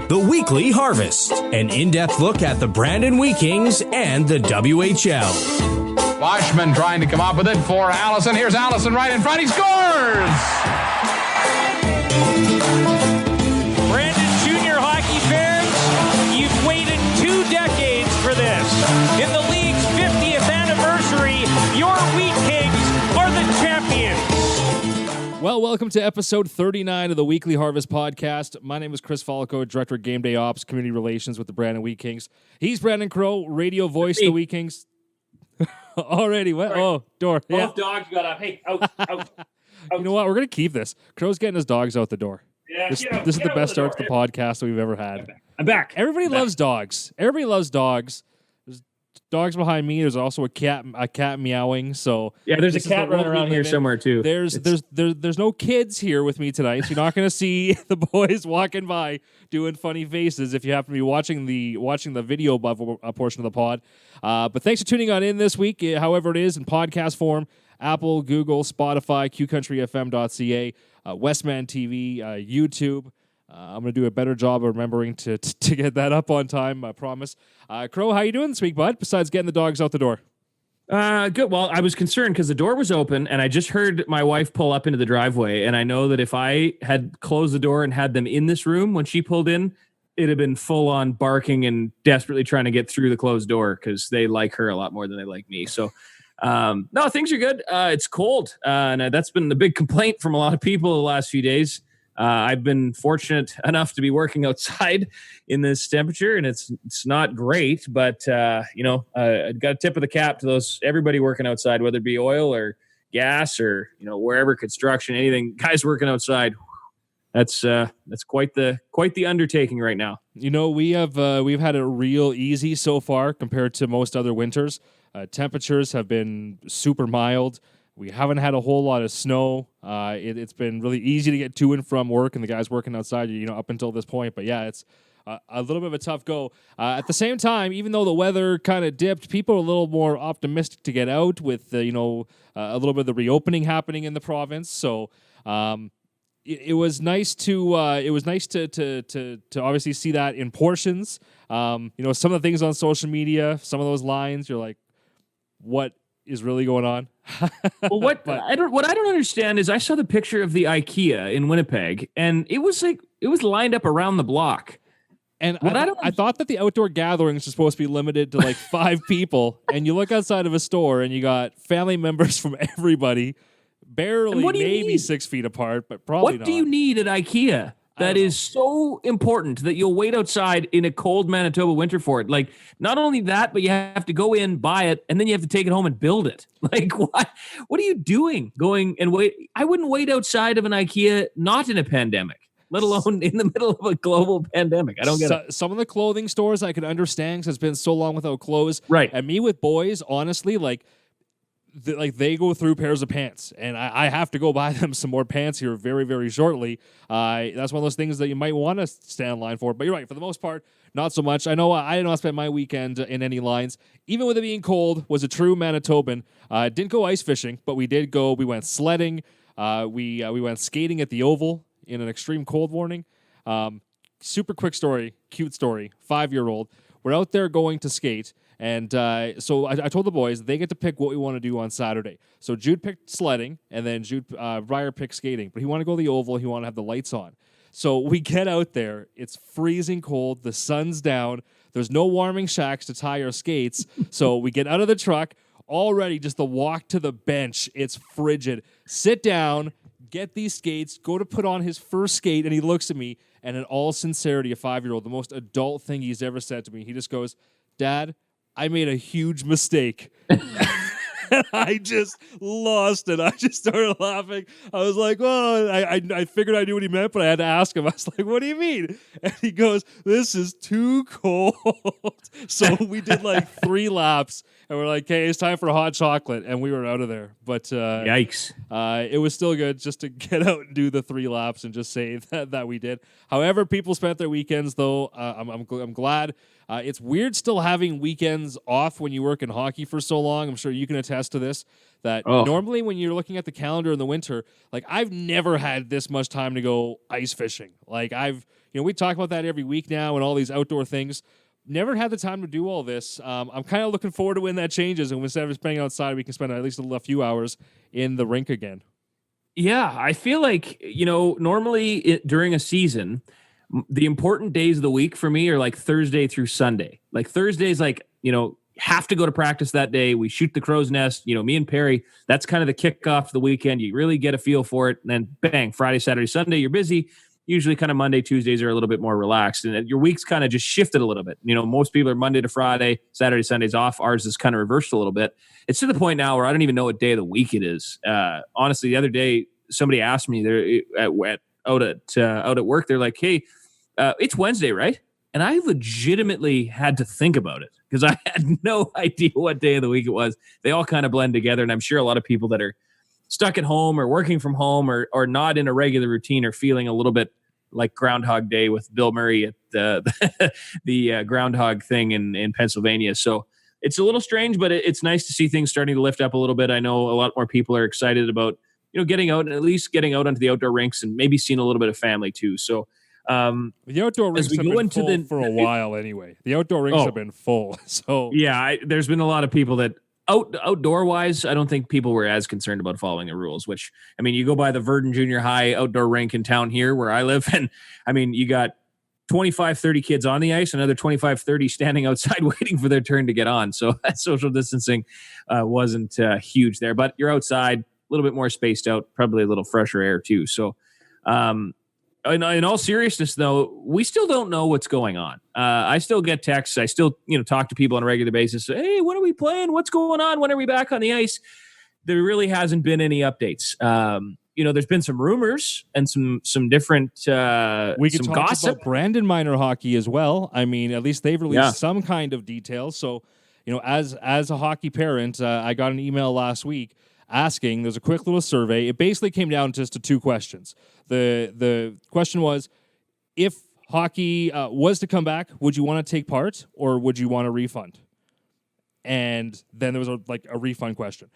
The Weekly Harvest, an in-depth look at the Brandon Wheat Kings and the WHL. Boschman trying to come up with it for Allison. Here's Allison right in front. He scores! Brandon Junior hockey fans, you've waited 2 decades for this. In the league's 50th anniversary, your Wheat Kings are the champions. Well, welcome to episode 39 of the Weekly Harvest podcast. My name is Chris Falco, Director of Game Day Ops, Community Relations with the Brandon Wheat Kings. He's Brandon Crow, radio voice of the Wheat Kings. Already, what? Oh, door. Yeah. Both dogs got up. Hey, out. You know what? We're going to keep this. Crow's getting his dogs out the door. Yeah, this is the best start to the podcast that we've ever had. I'm back. Everybody loves dogs. Everybody loves dogs. There's dogs behind me. There's also a cat meowing. So yeah, there's a cat running around here somewhere too. There's no kids here with me tonight, so you're not going to see the boys walking by doing funny faces if you happen to be watching the video portion of the pod. But thanks for tuning on in this week, however it is in podcast form. Apple, Google, Spotify, QCountryFM.ca, Westman TV, YouTube. I'm going to do a better job of remembering to get that up on time, I promise. Crow, how you doing this week, bud, besides getting the dogs out the door? Good. Well, I was concerned because the door was open, and I just heard my wife pull up into the driveway, and I know that if I had closed the door and had them in this room when she pulled in, it'd have been full-on barking and desperately trying to get through the closed door because they like her a lot more than they like me. So, no, things are good. It's cold, and that's been the big complaint from a lot of people the last few days. I've been fortunate enough to be working outside in this temperature, and it's not great, but I got a tip of the cap to everybody working outside, whether it be oil or gas or wherever, construction, anything. Guys working outside, that's quite the undertaking right now. We've had it real easy so far compared to most other winters. Temperatures have been super mild. We haven't had a whole lot of snow. It's been really easy to get to and from work, and the guys working outside, up until this point. But yeah, it's a little bit of a tough go. At the same time, even though the weather kind of dipped, people are a little more optimistic to get out with a little bit of the reopening happening in the province. So it was nice to obviously see that in portions. Some of the things on social media, some of those lines, you're like, what is really going on? Well, what I don't understand is I saw the picture of the IKEA in Winnipeg, and it was lined up around the block. And I thought that the outdoor gatherings are supposed to be limited to like 5 people, and you look outside of a store and you got family members from everybody, barely maybe 6 feet apart, but probably not. What do you need at IKEA? That is so important that you'll wait outside in a cold Manitoba winter for it. Like, not only that, but you have to go in, buy it, and then you have to take it home and build it. Like, what are you doing? Going and wait? I wouldn't wait outside of an IKEA, not in a pandemic, let alone in the middle of a global pandemic. I don't get it. Some of the clothing stores I can understand because it's been so long without clothes. Right. And me with boys, honestly, they go through pairs of pants, and I have to go buy them some more pants here very, very shortly. That's one of those things that you might want to stand in line for. But you're right, for the most part, not so much. I know I did not spend my weekend in any lines. Even with it being cold, was a true Manitoban. Didn't go ice fishing, but we did go. We went sledding. We went skating at the Oval in an extreme cold warning. Super quick story, cute story. 5-year-old. We're out there going to skate. And so I told the boys they get to pick what we want to do on Saturday. So Jude picked sledding, and then Briar picked skating. But he wanted to go to the Oval. He wanted to have the lights on. So we get out there. It's freezing cold. The sun's down. There's no warming shacks to tie our skates. So we get out of the truck. Already just the walk to the bench. It's frigid. Sit down, get these skates, go to put on his first skate, and he looks at me, and in all sincerity, a 5-year-old, the most adult thing he's ever said to me, he just goes, "Dad, I made a huge mistake." And I just lost it. I just started laughing. I was like, "Oh," I figured I knew what he meant, but I had to ask him. I was like, "What do you mean?" And he goes, "This is too cold." So we did like 3 laps, and we're like, "Okay, it's time for hot chocolate," and we were out of there. But yikes! It was still good just to get out and do the 3 laps and just say that we did. However, people spent their weekends though. I'm glad. It's weird still having weekends off when you work in hockey for so long. I'm sure you can attest to this, that normally when you're looking at the calendar in the winter, like I've never had this much time to go ice fishing. Like I've we talk about that every week now and all these outdoor things. Never had the time to do all this. I'm kind of looking forward to when that changes, and instead of spending outside, we can spend at least a few hours in the rink again. Yeah, I feel like, normally during a season, the important days of the week for me are like Thursday through Sunday. Like Thursday's like, have to go to practice that day. We shoot the crow's nest, me and Perry, that's kind of the kickoff of the weekend. You really get a feel for it. And then bang, Friday, Saturday, Sunday, you're busy. Usually kind of Monday, Tuesdays are a little bit more relaxed, and your week's kind of just shifted a little bit. Most people are Monday to Friday, Saturday, Sundays off. Ours is kind of reversed a little bit. It's to the point now where I don't even know what day of the week it is. Honestly, the other day, somebody asked me out at work, they're like, "Hey, it's Wednesday, right?" And I legitimately had to think about it because I had no idea what day of the week it was. They all kind of blend together, and I'm sure a lot of people that are stuck at home or working from home or not in a regular routine are feeling a little bit like Groundhog Day with Bill Murray at the groundhog thing in Pennsylvania. So it's a little strange, but it's nice to see things starting to lift up a little bit. I know a lot more people are excited about, getting out and at least getting out onto the outdoor rinks and maybe seeing a little bit of family too. So the outdoor rinks have been full for a while anyway. The outdoor rinks have been full. So yeah, there's been a lot of people that outdoor wise, I don't think people were as concerned about following the rules, which, you go by the Verdon Junior High outdoor rink in town here where I live. And you got 25, 30 kids on the ice, another 25, 30 standing outside waiting for their turn to get on. So that social distancing wasn't huge there, but you're outside a little bit more spaced out, probably a little fresher air too. So, in all seriousness, though, we still don't know what's going on. I still get texts. I still, talk to people on a regular basis. Hey, when are we playing? What's going on? When are we back on the ice? There really hasn't been any updates. There's been some rumors and some different we can some talk gossip about Brandon minor hockey as well. At least they've released some kind of details. So, as a hockey parent, I got an email last week asking. There's a quick little survey. It basically came down just to two questions. The question was, if hockey was to come back, would you want to take part or would you want a refund? And then there was a refund question.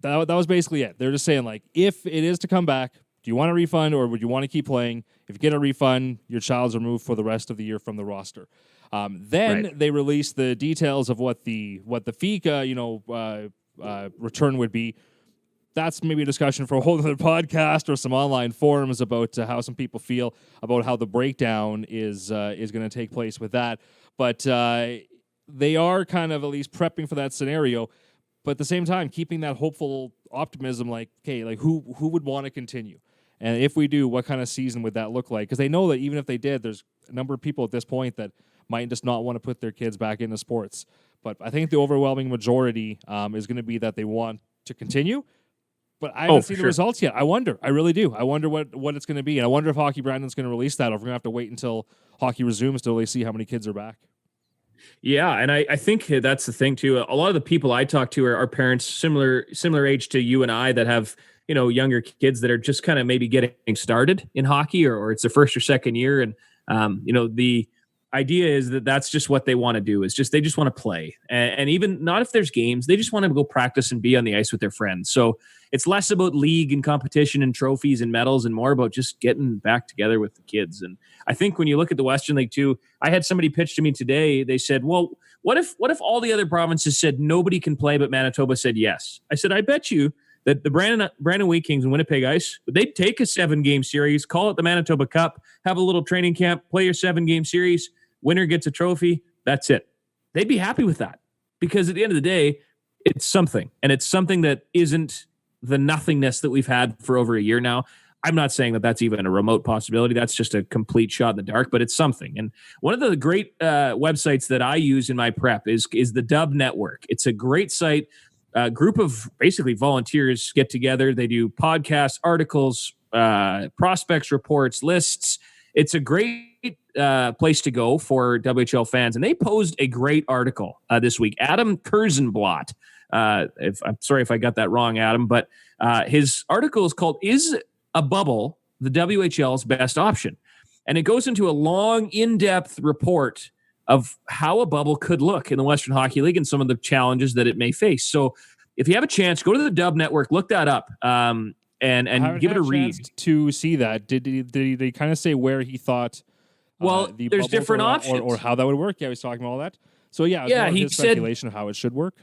That was basically it. They're just saying, if it is to come back, do you want a refund or would you want to keep playing? If you get a refund, your child's removed for the rest of the year from the roster. Then they released the details of what the fee return would be. That's maybe a discussion for a whole other podcast or some online forums about how some people feel about how the breakdown is going to take place with that. But they are kind of at least prepping for that scenario. But at the same time, keeping that hopeful optimism, who would want to continue? And if we do, what kind of season would that look like? Because they know that even if they did, there's a number of people at this point that might just not want to put their kids back into sports. But I think the overwhelming majority is going to be that they want to continue. But I haven't seen the results yet. I wonder. I really do. I wonder what it's going to be. And I wonder if Hockey Brandon's going to release that or if we're going to have to wait until hockey resumes to really see how many kids are back. Yeah, and I think that's the thing, too. A lot of the people I talk to are parents similar age to you and I that have, younger kids that are just kind of maybe getting started in hockey or it's their first or second year. And, the idea is that that's just what they want to do is they just want to play. And even not if there's games, they just want to go practice and be on the ice with their friends. So it's less about league and competition and trophies and medals and more about just getting back together with the kids. And I think when you look at the Western League too, I had somebody pitch to me today. They said, well, what if all the other provinces said nobody can play, but Manitoba said yes? I said, I bet you that the Brandon Wheat Kings and Winnipeg Ice, they'd take a 7-game series, call it the Manitoba Cup, have a little training camp, play your 7-game series, winner gets a trophy. That's it. They'd be happy with that because at the end of the day, it's something. And it's something that isn't the nothingness that we've had for over a year now. I'm not saying that that's even a remote possibility. That's just a complete shot in the dark, but it's something. And one of the great websites that I use in my prep is the Dub Network. It's a great site. A group of basically volunteers get together. They do podcasts, articles, prospects reports, lists. It's a great place to go for WHL fans. And they posed a great article this week. Adam Kurzenblatt. I'm sorry if I got that wrong, Adam, but his article is called "Is a Bubble the WHL's Best Option?" And it goes into a long, in-depth report of how a bubble could look in the Western Hockey League and some of the challenges that it may face. So if you have a chance, go to the Dub Network, look that up, and give it a read. To see that, did he kind of say where he thought Well, the there's bubbles different options. or how that would work. Yeah, he was talking about all that. So yeah, it's Yeah, more of he his said- speculation of how it should work.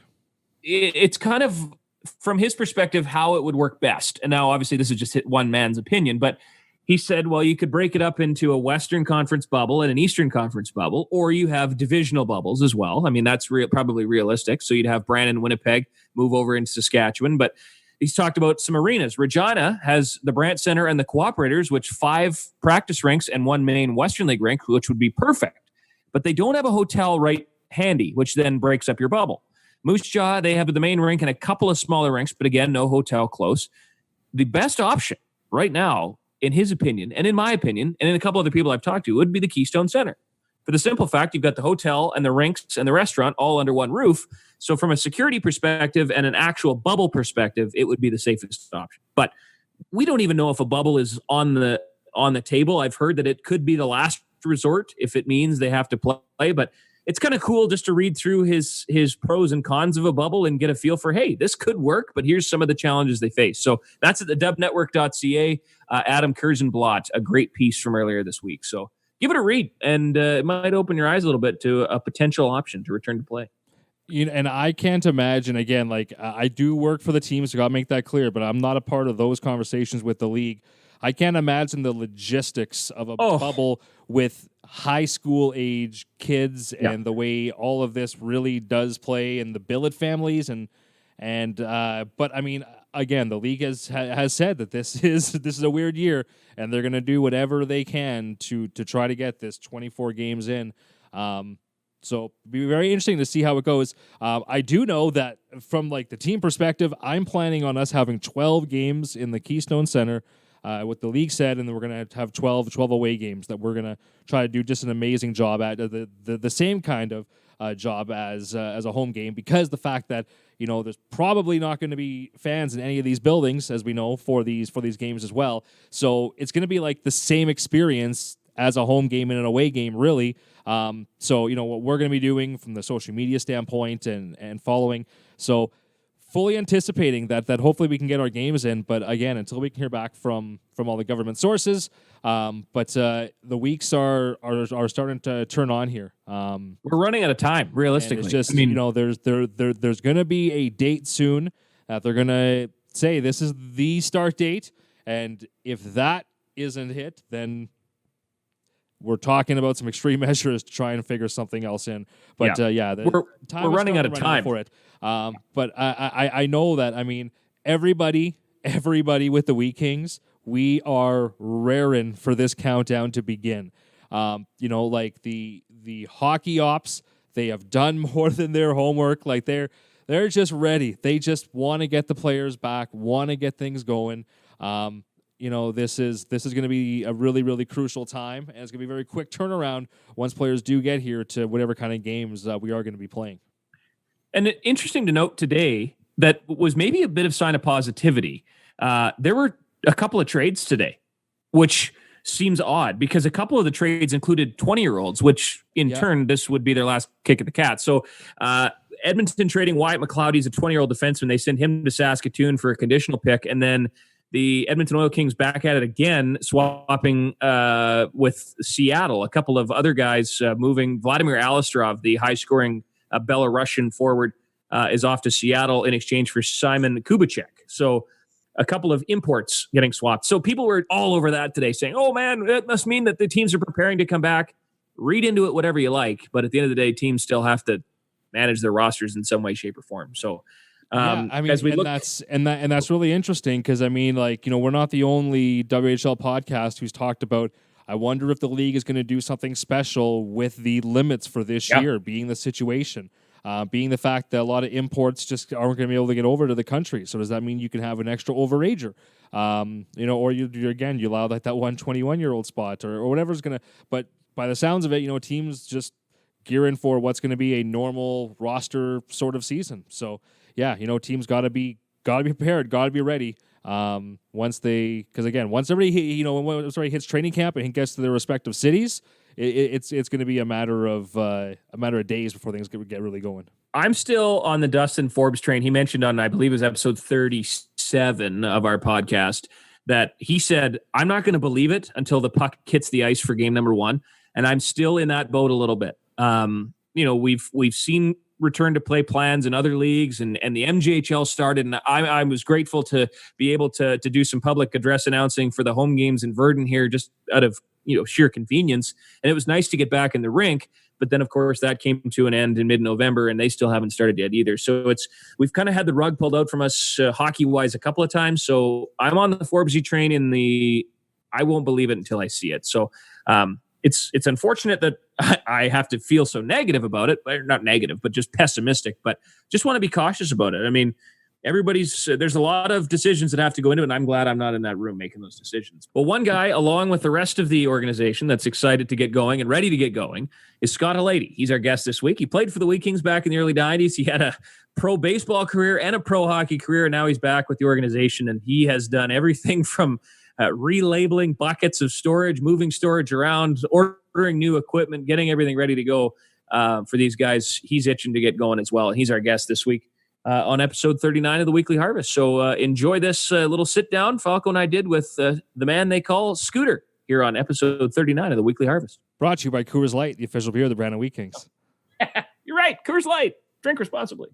It's kind of from his perspective how it would work best. And now, obviously, this is just one man's opinion, but he said, well, you could break it up into a Western Conference bubble and an Eastern Conference bubble, or you have divisional bubbles as well. I mean, that's probably realistic. So you'd have Brandon, Winnipeg move over into Saskatchewan, but he's talked about some arenas. Regina has the Brandt Center and the Cooperators, which 5 practice rinks and 1 main Western League rink, which would be perfect. But they don't have a hotel right handy, which then breaks up your bubble. Moose Jaw, they have the main rink and a couple of smaller rinks, but again, no hotel close. The best option right now, in his opinion, and in my opinion, and in a couple other people I've talked to, would be the Keystone Center. For the simple fact, you've got the hotel and the rinks and the restaurant all under one roof. So from a security perspective and an actual bubble perspective, it would be the safest option. But we don't even know if a bubble is on the table. I've heard that it could be the last resort if it means they have to play, but it's kind of cool just to read through his pros and cons of a bubble and get a feel for, hey, this could work, but here's some of the challenges they face. So that's at the dubnetwork.ca. Adam Kurzenblatt, a great piece from earlier this week. So give it a read, and it might open your eyes a little bit to a potential option to return to play. And I can't imagine, again, like I do work for the team, so I got to make that clear, but I'm not a part of those conversations with the league. I can't imagine the logistics of a bubble with high school age kids and the way all of this really does play in the billet families but I mean, again, the league has said that this is a weird year and they're going to do whatever they can to try to get this 24 games in. So it'll be very interesting to see how it goes. I do know that from like the team perspective, I'm planning on us having 12 games in the Keystone Center. What the league said, and then we're going to have 12 away games that we're going to try to do just an amazing job at, the same kind of job as a home game, because the fact that, there's probably not going to be fans in any of these buildings, as we know, for these games as well. So it's going to be like the same experience as a home game and an away game, really. So, what we're going to be doing from the social media standpoint and following. So fully anticipating that hopefully we can get our games in, but again, until we can hear back from all the government sources. But the weeks are starting to turn on here. We're running out of time, realistically. It's just, there's going to be a date soon that they're going to say this is the start date, and if that isn't hit, then we're talking about some extreme measures to try and figure something else in. But we're running out of time for it. But I know that, I mean, everybody with the Wheat Kings, we are raring for this countdown to begin. Like the hockey ops, they have done more than their homework. Like they're just ready. They just want to get the players back, want to get things going. This is going to be a really, really crucial time, and it's going to be a very quick turnaround once players do get here to whatever kind of games we are going to be playing. And interesting to note today that was maybe a bit of sign of positivity. There were a couple of trades today, which seems odd because a couple of the trades included 20-year-olds, which in turn, this would be their last kick at the cat. So Edmonton trading Wyatt McLeod, he's a 20-year-old defenseman. They send him to Saskatoon for a conditional pick, and then the Edmonton Oil Kings back at it again, swapping with Seattle. A couple of other guys moving. Vladimir Alistrov, the high-scoring Belarusian forward, is off to Seattle in exchange for Simon Kubicek. So a couple of imports getting swapped. So people were all over that today saying, oh, man, that must mean that the teams are preparing to come back. Read into it whatever you like. But at the end of the day, teams still have to manage their rosters in some way, shape, or form. So as we look, that's really interesting because we're not the only WHL podcast who's talked about. I wonder if the league is going to do something special with the limits for this year, being the situation, being the fact that a lot of imports just aren't going to be able to get over to the country. So does that mean you can have an extra overager, or you allow that one 21-year-old spot or whatever's going to. But by the sounds of it, teams just gearing for what's going to be a normal roster sort of season. So. Yeah, teams got to be prepared, got to be ready. Once everybody hits training camp and gets to their respective cities, it's going to be a matter of days before things get really going. I'm still on the Dustin Forbes train. He mentioned on, I believe it was episode 37 of our podcast, that he said, I'm not going to believe it until the puck hits the ice for game number 1. And I'm still in that boat a little bit. We've seen return to play plans in other leagues, and the MJHL started, and I was grateful to be able to do some public address announcing for the home games in Verdun here, just out of sheer convenience. And it was nice to get back in the rink. But then, of course, that came to an end in mid-November, and they still haven't started yet either. So we've kind of had the rug pulled out from us hockey-wise a couple of times. So I'm on the Forbesy train I won't believe it until I see it. So it's unfortunate that I have to feel so negative about it. Not negative, but just pessimistic. But just want to be cautious about it. I mean, there's a lot of decisions that have to go into it, and I'm glad I'm not in that room making those decisions. Well, one guy, along with the rest of the organization that's excited to get going and ready to get going, is Scott Hlady. He's our guest this week. He played for the Wheat Kings back in the early 90s. He had a pro baseball career and a pro hockey career, and now he's back with the organization, and he has done everything from relabeling buckets of storage, moving storage around, ordering new equipment, getting everything ready to go for these guys. He's itching to get going as well, and he's our guest this week on episode 39 of the Weekly Harvest. So enjoy this little sit down Falco and I did with the man they call Scooter here on episode 39 of the Weekly Harvest. Brought to you by Coors Light, the official beer of the Brandon Wheat Kings. You're right. Coors Light. Drink responsibly.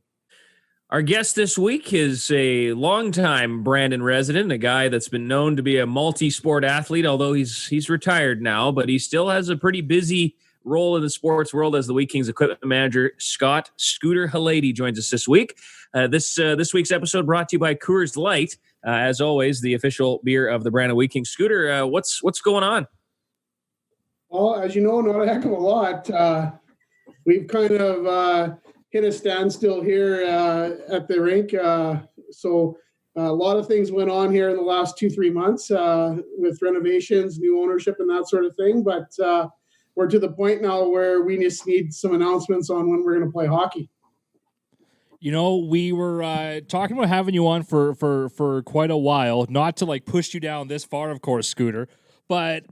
Our guest this week is a longtime Brandon resident, a guy that's been known to be a multi-sport athlete, although he's retired now, but he still has a pretty busy role in the sports world as the Wheat Kings equipment manager. Scott Scooter Hlady joins us this week. This week's episode brought to you by Coors Light, as always, the official beer of the Brandon Wheat Kings. Scooter, what's going on? Well, as you know, not a heck of a lot. We've kind of hit a standstill here at the rink. So a lot of things went on here in the last 2-3 months with renovations, new ownership, and that sort of thing. But we're to the point now where we just need some announcements on when we're going to play hockey. We were talking about having you on for quite a while, not to push you down this far, of course, Scooter, but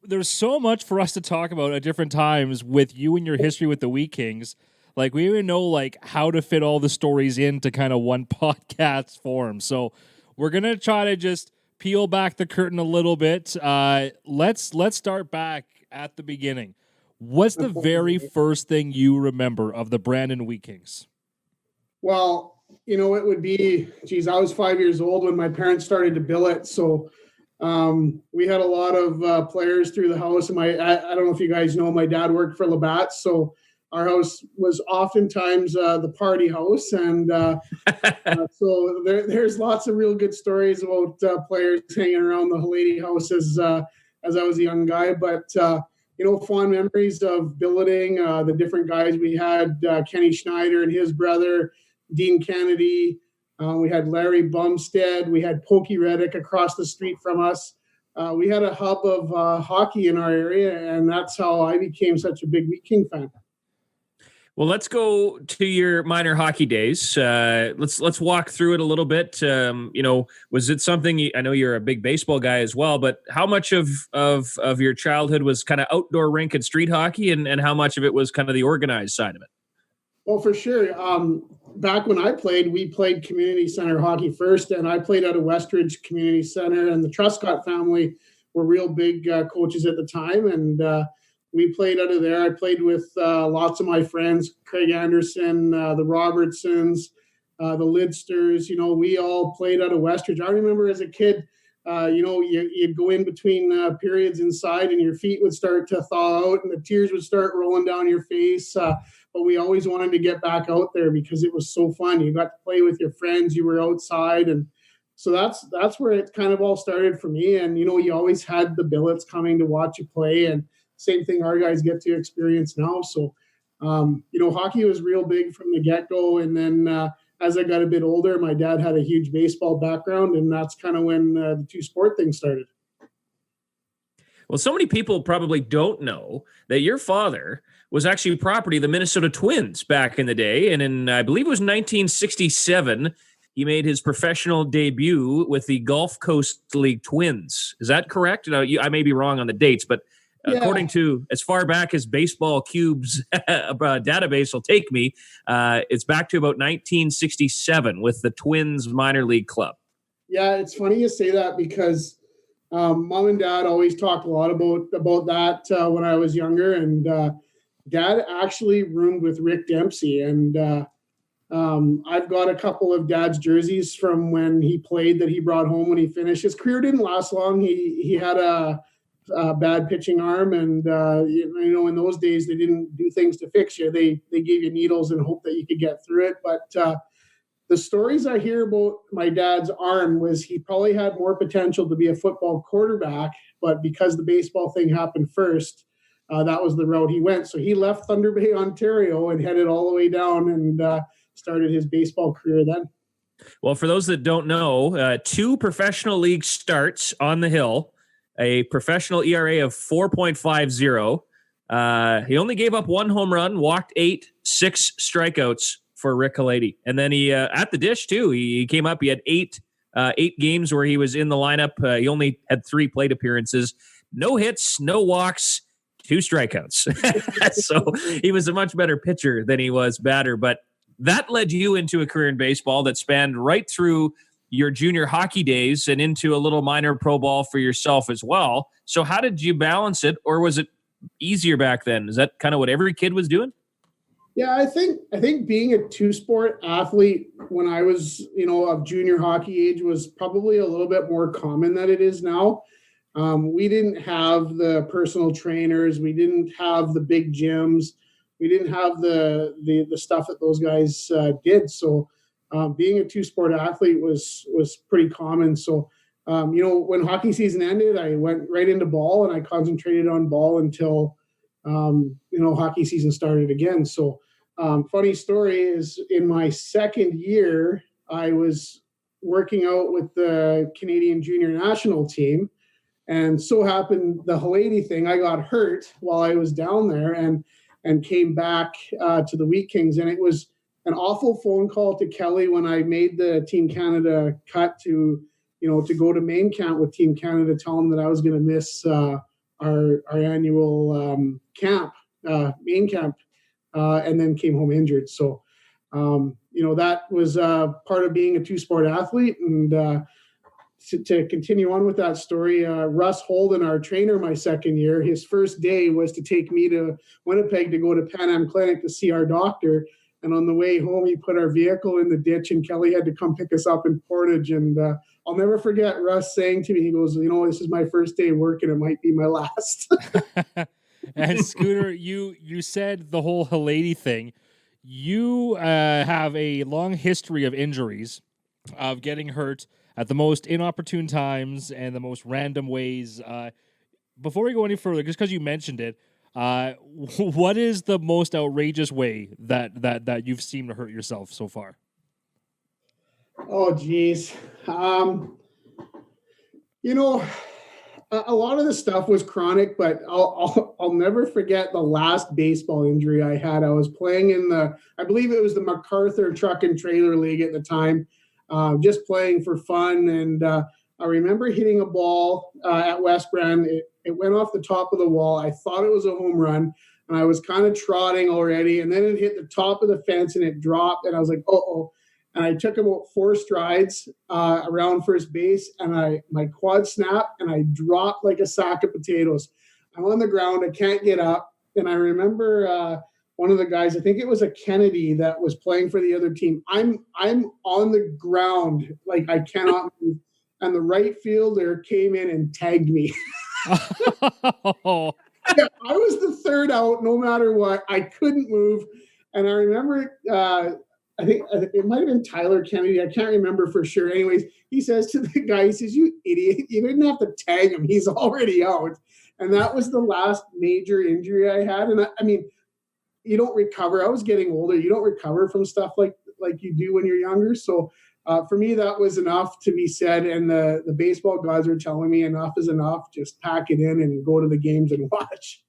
there's so much for us to talk about at different times with you and your history with the Wheat Kings. We even know how to fit all the stories into kind of one podcast form. So we're going to try to just peel back the curtain a little bit. Let's start back at the beginning. What's the very first thing you remember of the Brandon Wheat Kings? Well, it would be, I was 5 years old when my parents started to bill it. So we had a lot of players through the house. And I don't know if you guys know, my dad worked for Labatt. So our house was oftentimes the party house. And so there's lots of real good stories about players hanging around the Hlady house as I was a young guy. But, fond memories of billeting, the different guys we had, Kenny Schneider and his brother, Dean Kennedy. We had Larry Bumstead. We had Pokey Reddick across the street from us. We had a hub of hockey in our area, and that's how I became such a big Wheat King fan. Well, let's go to your minor hockey days. Let's walk through it a little bit. Was it something? I know you're a big baseball guy as well, but how much of your childhood was kind of outdoor rink and street hockey, and how much of it was kind of the organized side of it? Well, for sure. Back when I played, we played community center hockey first, and I played out of Westridge Community Center, and the Truscott family were real big coaches at the time, and we played out of there. I played with lots of my friends, Craig Anderson, the Robertsons, the Lidsters. We all played out of Westridge. I remember as a kid, you'd go in between periods inside and your feet would start to thaw out and the tears would start rolling down your face. But we always wanted to get back out there because it was so fun. You got to play with your friends. You were outside. And so that's where it kind of all started for me. And, you always had the billets coming to watch you play. And same thing our guys get to experience now. So, hockey was real big from the get-go. And then as I got a bit older, my dad had a huge baseball background. And that's kind of when the two sport thing started. Well, so many people probably don't know that your father was actually property of the Minnesota Twins back in the day. And in, I believe it was 1967, he made his professional debut with the Gulf Coast League Twins. Is that correct? I may be wrong on the dates, but according to as far back as Baseball Cube's database will take me, it's back to about 1967 with the Twins minor league club. Yeah, it's funny you say that because Mom and Dad always talked a lot about that when I was younger, and Dad actually roomed with Rick Dempsey, and I've got a couple of Dad's jerseys from when he played that he brought home when he finished. His career didn't last long. He had a bad pitching arm, and in those days they didn't do things to fix you. They gave you needles and hope that you could get through it. But the stories I hear about my dad's arm was he probably had more potential to be a football quarterback, but because the baseball thing happened first, that was the route he went. So he left Thunder Bay, Ontario, and headed all the way down and started his baseball career then. Well, for those that don't know, 2 professional league starts on the hill, a professional ERA of 4.50. He only gave up 1 home run, walked 8, 6 strikeouts for Rick Hlady. And then he, at the dish too, he came up, he had 8 games where he was in the lineup. He only had 3 plate appearances, no hits, no walks, 2 strikeouts. So he was a much better pitcher than he was batter. But that led you into a career in baseball that spanned right through your junior hockey days and into a little minor pro ball for yourself as well. So how did you balance it, or was it easier back then? Is that kind of what every kid was doing? Yeah, I think being a 2-sport athlete when I was, of junior hockey age was probably a little bit more common than it is now. We didn't have the personal trainers. We didn't have the big gyms. We didn't have the stuff that those guys did. So being a 2-sport athlete was pretty common. So, when hockey season ended, I went right into ball and I concentrated on ball until hockey season started again. So funny story is in my second year, I was working out with the Canadian junior national team, and so happened the Hlady thing. I got hurt while I was down there and came back to the Wheat Kings. And it was an awful phone call to Kelly when I made the Team Canada cut to go to main camp with Team Canada, tell them that I was going to miss our annual camp, main camp, and then came home injured. So, that was part of being a 2-sport athlete. And to continue on with that story, Russ Holden, our trainer my second year, his first day was to take me to Winnipeg to go to Pan Am Clinic to see our doctor. And on the way home, he put our vehicle in the ditch, and Kelly had to come pick us up in Portage. And I'll never forget Russ saying to me, he goes, this is my first day working. It might be my last. And Scooter, you said the whole Hlady thing. You have a long history of injuries, of getting hurt at the most inopportune times and the most random ways. Before we go any further, just because you mentioned it, what is the most outrageous way that you've seen to hurt yourself so far? Oh, geez. A lot of the stuff was chronic, but I'll never forget the last baseball injury I had. I was playing in I believe it was the MacArthur Truck and Trailer League at the time, just playing for fun. And I remember hitting a ball at West Brand. It went off the top of the wall. I thought it was a home run, and I was kind of trotting already. And then it hit the top of the fence, and it dropped. And I was like, uh-oh. And I took about 4 strides around first base, and my quad snapped, and I dropped like a sack of potatoes. I'm on the ground. I can't get up. And I remember one of the guys, I think it was a Kennedy that was playing for the other team. I'm on the ground, like I cannot move. And the right fielder came in and tagged me. Yeah, I was the third out no matter what. I couldn't move. And I remember I think it might have been Tyler Kennedy. I can't remember for sure. Anyways, he says to the guy, he says, "You idiot, you didn't have to tag him. He's already out." And that was the last major injury I had. And I mean, you don't recover. I was getting older. You don't recover from stuff like you do when you're younger. So for me, that was enough to be said. And the baseball gods are telling me enough is enough. Just pack it in and go to the games and watch.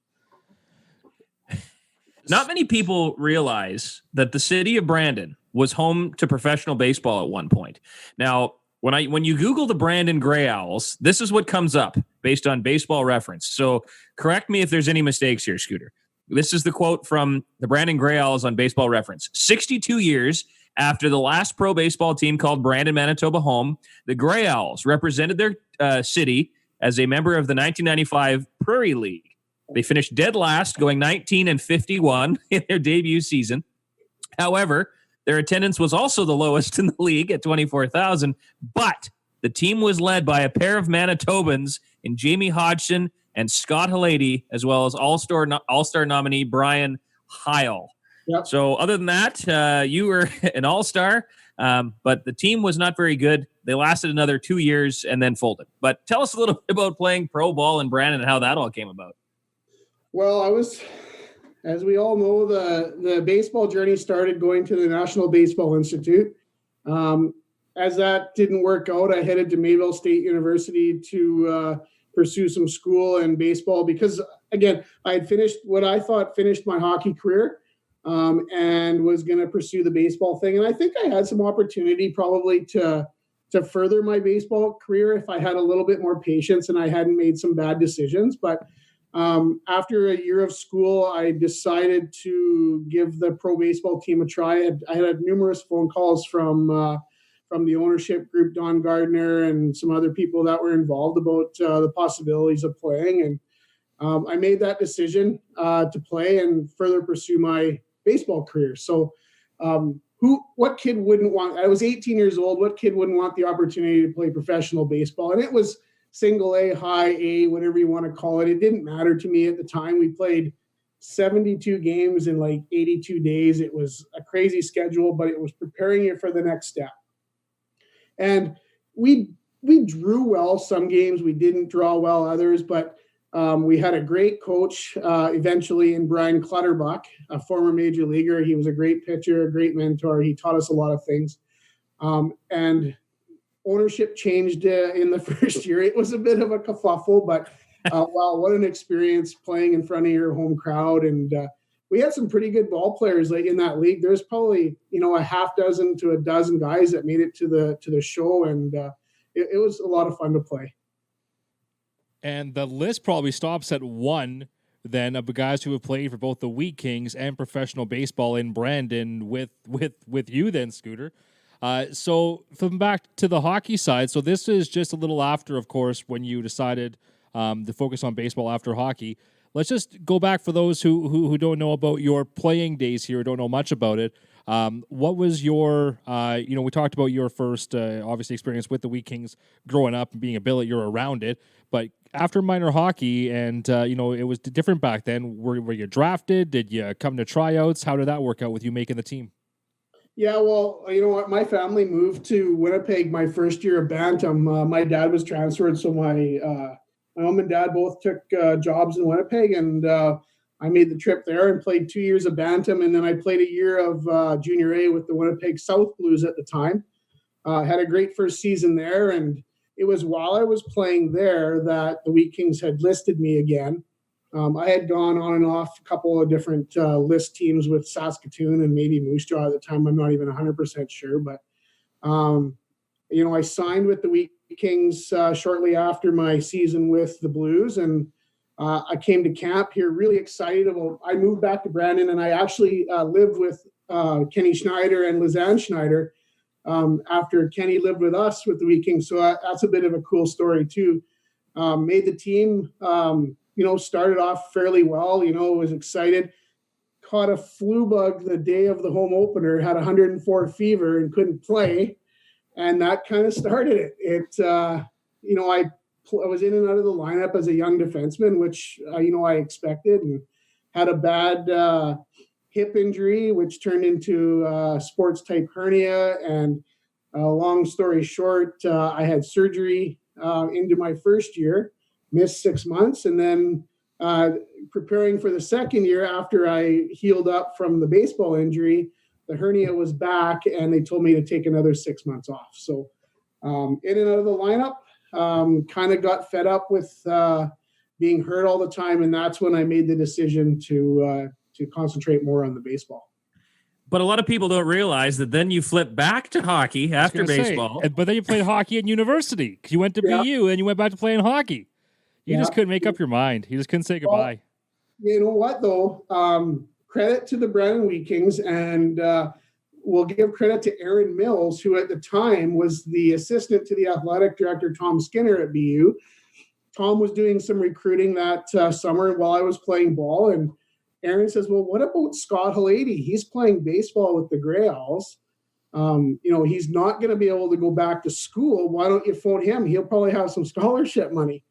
Not many people realize that the city of Brandon was home to professional baseball at one point. Now, when you Google the Brandon Grey Owls, this is what comes up based on Baseball Reference. So correct me if there's any mistakes here, Scooter. This is the quote from the Brandon Grey Owls on Baseball Reference. 62 years after the last pro baseball team called Brandon, Manitoba home, the Grey Owls represented their city as a member of the 1995 Prairie League. They finished dead last, going 19-51 in their debut season. However, their attendance was also the lowest in the league at 24,000, but the team was led by a pair of Manitobans in Jamie Hodgson and Scott Hlady, as well as All-Star nominee Brian Heil. Yep. So other than that, you were an all-star, but the team was not very good. They lasted another 2 years and then folded. But tell us a little bit about playing pro ball in Brandon and how that all came about. Well, as we all know, the baseball journey started going to the National Baseball Institute. As that didn't work out, I headed to Mayville State University to pursue some school and baseball because, again, I had finished my hockey career and was going to pursue the baseball thing. And I think I had some opportunity probably to further my baseball career if I had a little bit more patience and I hadn't made some bad decisions. But after a year of school, I decided to give the pro baseball team a try. I had numerous phone calls from the ownership group, Don Gardner, and some other people that were involved about the possibilities of playing. And I made that decision to play and further pursue my baseball career. So what kid wouldn't want, I was 18 years old, what kid wouldn't want the opportunity to play professional baseball? And it was single A, high A, whatever you want to call it. It didn't matter to me at the time. We played 72 games in like 82 days. It was a crazy schedule, but it was preparing you for the next step. And we drew well some games. We didn't draw well others, but we had a great coach eventually in Brian Clutterbuck, a former major leaguer. He was a great pitcher, a great mentor. He taught us a lot of things. And ownership changed in the first year. It was a bit of a kerfuffle, but wow, what an experience playing in front of your home crowd. And we had some pretty good ball players like in that league. There's probably, a half dozen to a dozen guys that made it to the show. And it was a lot of fun to play. And the list probably stops at one then of the guys who have played for both the Wheat Kings and professional baseball in Brandon with you then, Scooter. So from back to the hockey side, so this is just a little after, of course, when you decided to focus on baseball after hockey. Let's just go back for those who don't know about your playing days here, don't know much about it. What was your, we talked about your first, obviously, experience with the Wheat Kings growing up and being a billet, you're around it. But after minor hockey and, it was different back then, were you drafted? Did you come to tryouts? How did that work out with you making the team? Yeah, well, you know what? My family moved to Winnipeg my first year of Bantam. My dad was transferred, so my mom and dad both took jobs in Winnipeg, and I made the trip there and played 2 years of Bantam, and then I played a year of Junior A with the Winnipeg South Blues at the time. Had a great first season there, and it was while I was playing there that the Wheat Kings had listed me again. I had gone on and off a couple of different list teams with Saskatoon and maybe Moose Jaw at the time. I'm not even 100% sure, but I signed with the Wheat Kings shortly after my season with the Blues, and I came to camp here really excited about. I moved back to Brandon, and I actually lived with Kenny Schneider and Lizanne Schneider after Kenny lived with us with the Wheat Kings. So that's a bit of a cool story too. Made the team. Started off fairly well, was excited, caught a flu bug the day of the home opener, had 104 fever and couldn't play. And that kind of started it. I was in and out of the lineup as a young defenseman, which, I expected, and had a bad hip injury, which turned into sports type hernia. And long story short, I had surgery into my first year. Missed 6 months, and then preparing for the second year after I healed up from the baseball injury, the hernia was back, and they told me to take another 6 months off. So in and out of the lineup, kind of got fed up with being hurt all the time, and that's when I made the decision to concentrate more on the baseball. But a lot of people don't realize that then you flip back to hockey after baseball. But then you played hockey at university. You went to BU, and you went back to playing hockey. You just couldn't make up your mind. You just couldn't say goodbye. Well, you know what, though? Credit to the Brandon Wheat Kings, and we'll give credit to Aaron Mills, who at the time was the assistant to the athletic director, Tom Skinner, at BU. Tom was doing some recruiting that summer while I was playing ball, and Aaron says, well, what about Scott Hlady? He's playing baseball with the Grey Owls. He's not going to be able to go back to school. Why don't you phone him? He'll probably have some scholarship money.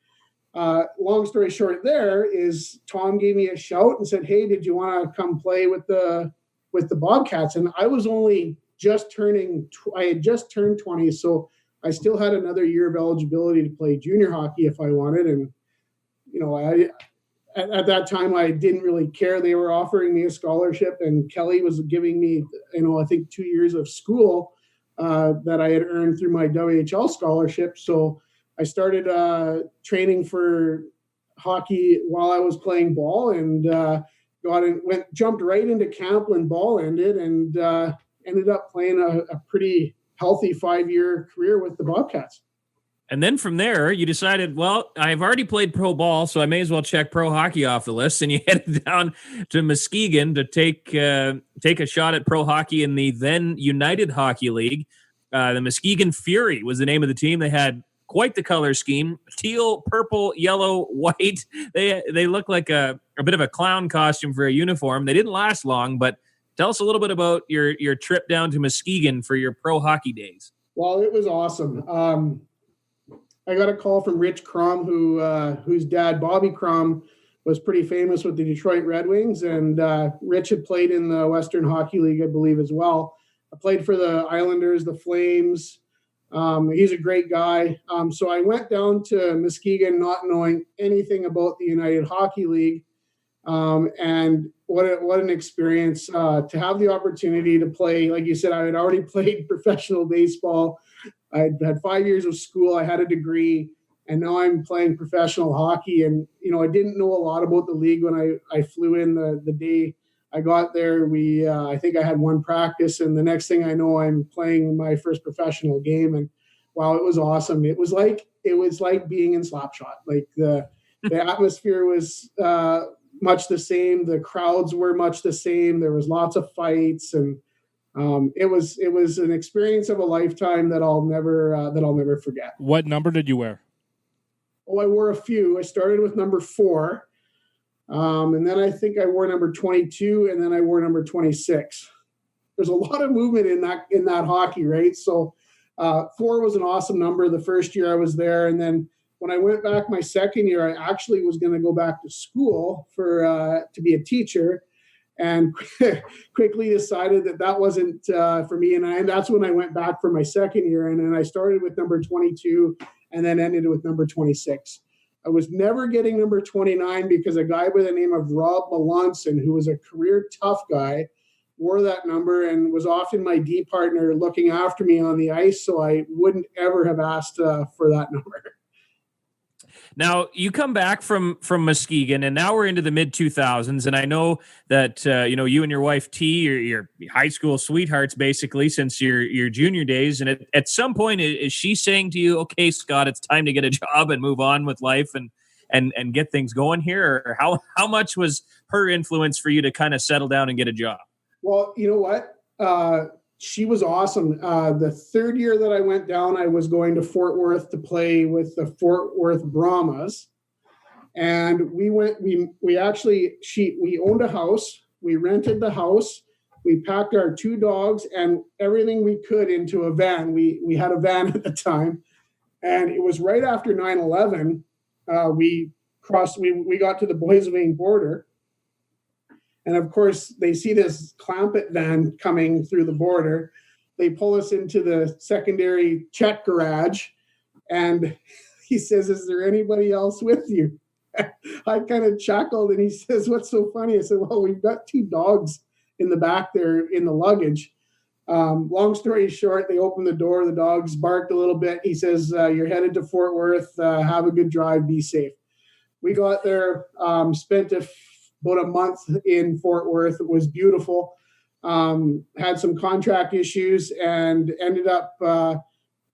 Long story short there is Tom gave me a shout and said, hey, did you want to come play with the Bobcats? And I was only I had just turned 20. So I still had another year of eligibility to play junior hockey if I wanted. And, at that time, I didn't really care. They were offering me a scholarship, and Kelly was giving me, I think 2 years of school that I had earned through my WHL scholarship. So I started training for hockey while I was playing ball, and jumped right into camp when ball ended, and ended up playing a pretty healthy 5-year career with the Bobcats. And then from there, you decided, well, I've already played pro ball, so I may as well check pro hockey off the list. And you headed down to Muskegon to take a shot at pro hockey in the then United Hockey League. The Muskegon Fury was the name of the team. They had quite the color scheme: teal, purple, yellow, white. They look like a bit of a clown costume for a uniform. They didn't last long, but tell us a little bit about your trip down to Muskegon for your pro hockey days. Well, it was awesome. I got a call from Rich Crum, whose dad, Bobby Crum, was pretty famous with the Detroit Red Wings. And Rich had played in the Western Hockey League, I believe, as well. I played for the Islanders, the Flames. He's a great guy. So I went down to Muskegon not knowing anything about the United Hockey League. And what an experience to have the opportunity to play. Like you said, I had already played professional baseball. I had 5 years of school. I had a degree, and now I'm playing professional hockey. And, I didn't know a lot about the league when I flew in the day I got there. I think I had one practice, and the next thing I know, I'm playing my first professional game. And wow, it was awesome. It was like being in Slapshot. Like the atmosphere was much the same. The crowds were much the same. There was lots of fights, and it was an experience of a lifetime that I'll never forget. What number did you wear? Oh, I wore a few. I started with number 4, and then I think I wore number 22, and then I wore number 26. There's a lot of movement in that hockey, right? So 4 was an awesome number the first year I was there, and then when I went back my second year, I actually was going to go back to school to be a teacher. And quickly decided that wasn't for me. And that's when I went back for my second year. And then I started with number 22 and then ended with number 26. I was never getting number 29 because a guy by the name of Rob Melanson, who was a career tough guy, wore that number and was often my D partner looking after me on the ice. So I wouldn't ever have asked for that number. Now, you come back from Muskegon, and now we're into the mid-2000s, and I know that you and your wife, T, your high school sweethearts, basically, since your junior days, and at some point, is she saying to you, okay, Scott, it's time to get a job and move on with life and get things going here? Or how much was her influence for you to kind of settle down and get a job? Well, you know what? She was awesome. The third year that I went down, I was going to Fort Worth to play with the Fort Worth Brahmas. And we owned a house. We rented the house. We packed our 2 dogs and everything we could into a van. We had a van at the time. And it was right after 9/11. We got to the Boissevain border. And of course, they see this Clampett van coming through the border. They pull us into the secondary check garage. And he says, is there anybody else with you? I kind of chuckled, and he says, what's so funny? I said, well, we've got 2 dogs in the back there in the luggage. Long story short, they opened the door. The dogs barked a little bit. He says, you're headed to Fort Worth. Have a good drive. Be safe. We got there, spent about a month in Fort Worth. It was beautiful. Had some contract issues and ended up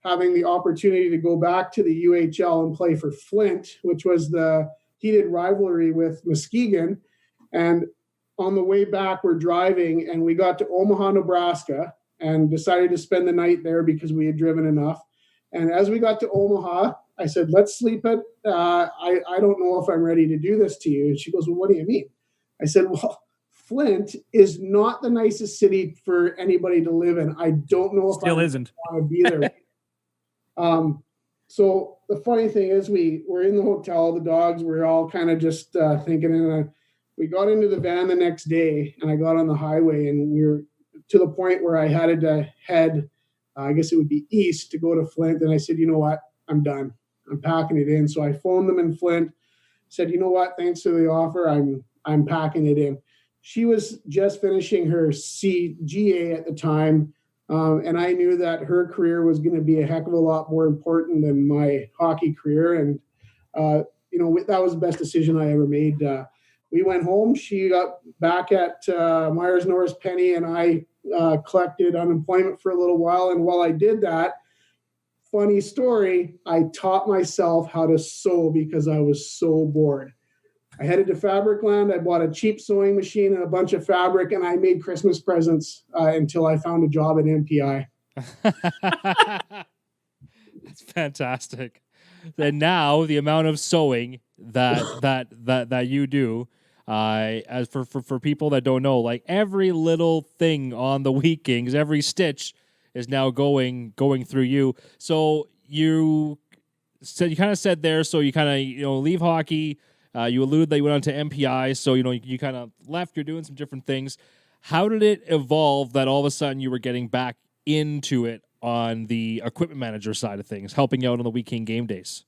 having the opportunity to go back to the UHL and play for Flint, which was the heated rivalry with Muskegon. And on the way back, we're driving and we got to Omaha, Nebraska, and decided to spend the night there because we had driven enough. And as we got to Omaha, I said, let's sleep it. I don't know if I'm ready to do this to you. And she goes, well, what do you mean? I said, well, Flint is not the nicest city for anybody to live in. I don't know if I isn't. want to be there. So the funny thing is we're in the hotel, the dogs, we're all kind of just thinking, and we got into the van the next day, and I got on the highway, and we were to the point where I had to head, I guess it would be east to go to Flint. And I said, you know what? I'm done. I'm packing it in. So I phoned them in Flint, said, you know what? Thanks for the offer. I'm packing it in. She was just finishing her CGA at the time. And I knew that her career was going to be a heck of a lot more important than my hockey career. And, that was the best decision I ever made. We went home. She got back at Myers Norris Penny, and I collected unemployment for a little while. And while I did that, funny story, I taught myself how to sew because I was so bored. I headed to Fabricland. I bought a cheap sewing machine and a bunch of fabric, and I made Christmas presents until I found a job at MPI. That's fantastic. And now the amount of sewing that you do, as for people that don't know, like every little thing on the Wheat Kings, every stitch is now going through you. So you kind of said there, so you kind of leave hockey. You alluded that you went on to MPI, so you kind of left. You're doing some different things. How did it evolve that all of a sudden you were getting back into it on the equipment manager side of things, helping out on the Wheat King game days?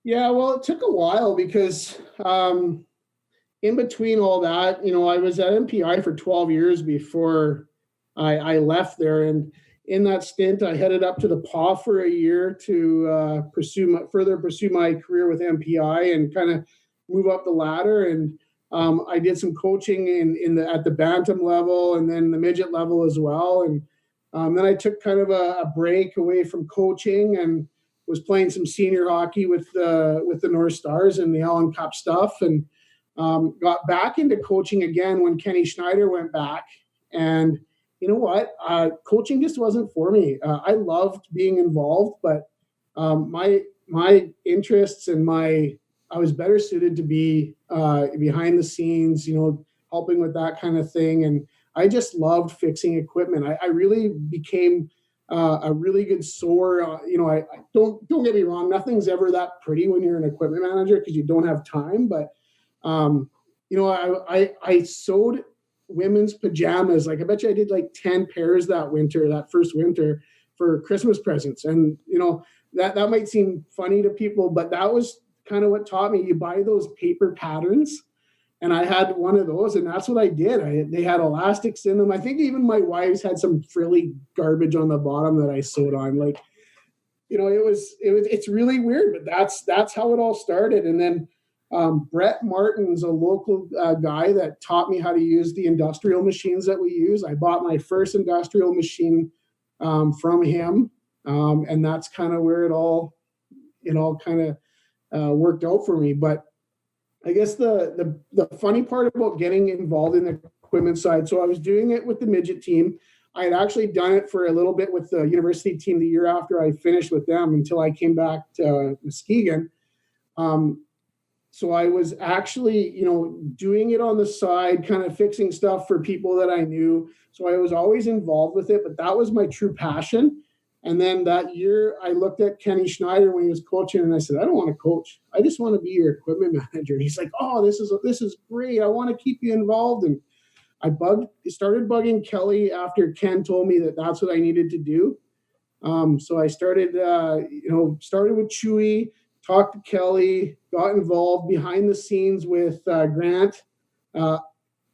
Yeah, well, it took a while because in between all that, I was at MPI for 12 years before I left there, and in that stint, I headed up to the PAW for a year to further pursue my career with MPI and kind of move up the ladder. And I did some coaching at the bantam level and then the midget level as well. And then I took kind of a break away from coaching and was playing some senior hockey with the North Stars and the Allen Cup stuff, and got back into coaching again when Kenny Schneider went back. And you know what? Coaching just wasn't for me. I loved being involved, but my interests and I was better suited to be behind the scenes, helping with that kind of thing. And I just loved fixing equipment. I really became a really good sewer. I don't get me wrong. Nothing's ever that pretty when you're an equipment manager because you don't have time. But I sewed women's pajamas. Like I bet you I did like 10 pairs that first winter for Christmas presents. And that might seem funny to people, but that was kind of what taught me. You buy those paper patterns, and I had one of those, and that's what I did. They had elastics in them. I think even my wives had some frilly garbage on the bottom that I sewed on. Like, it's really weird, but that's how it all started. And then Brett Martin's a local guy that taught me how to use the industrial machines that we use. I bought my first industrial machine from him, and that's kind of where it all kind of worked out for me. But I guess the funny part about getting involved in the equipment side, so I was doing it with the midget team. I had actually done it for a little bit with the university team the year after I finished with them until I came back to Muskegon. So I was actually, doing it on the side, kind of fixing stuff for people that I knew. So I was always involved with it, but that was my true passion. And then that year I looked at Kenny Schneider when he was coaching, and I said, I don't want to coach. I just want to be your equipment manager. And he's like, oh, this is great. I want to keep you involved. And I started bugging Kelly after Ken told me that that's what I needed to do. So I started with Chewy, talked to Kelly, got involved behind the scenes with Grant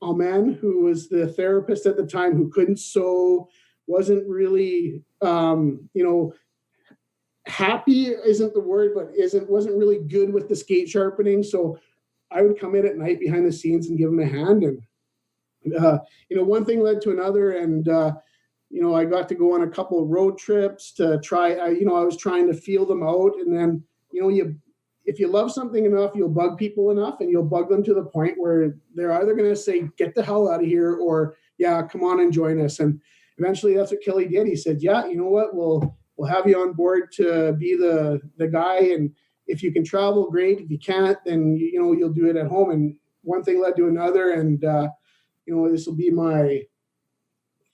Amen, who was the therapist at the time who couldn't sew, wasn't really, happy isn't the word, but wasn't really good with the skate sharpening. So I would come in at night behind the scenes and give him a hand. And, one thing led to another. And, I got to go on a couple of road trips to try, I was trying to feel them out. And then, if you love something enough, you'll bug people enough, and you'll bug them to the point where they're either going to say, get the hell out of here, or, yeah, come on and join us. And eventually that's what Kelly did. He said, yeah, you know what, we'll have you on board to be the guy. And if you can travel, great. If you can't, then you'll do it at home. And one thing led to another, and this will be my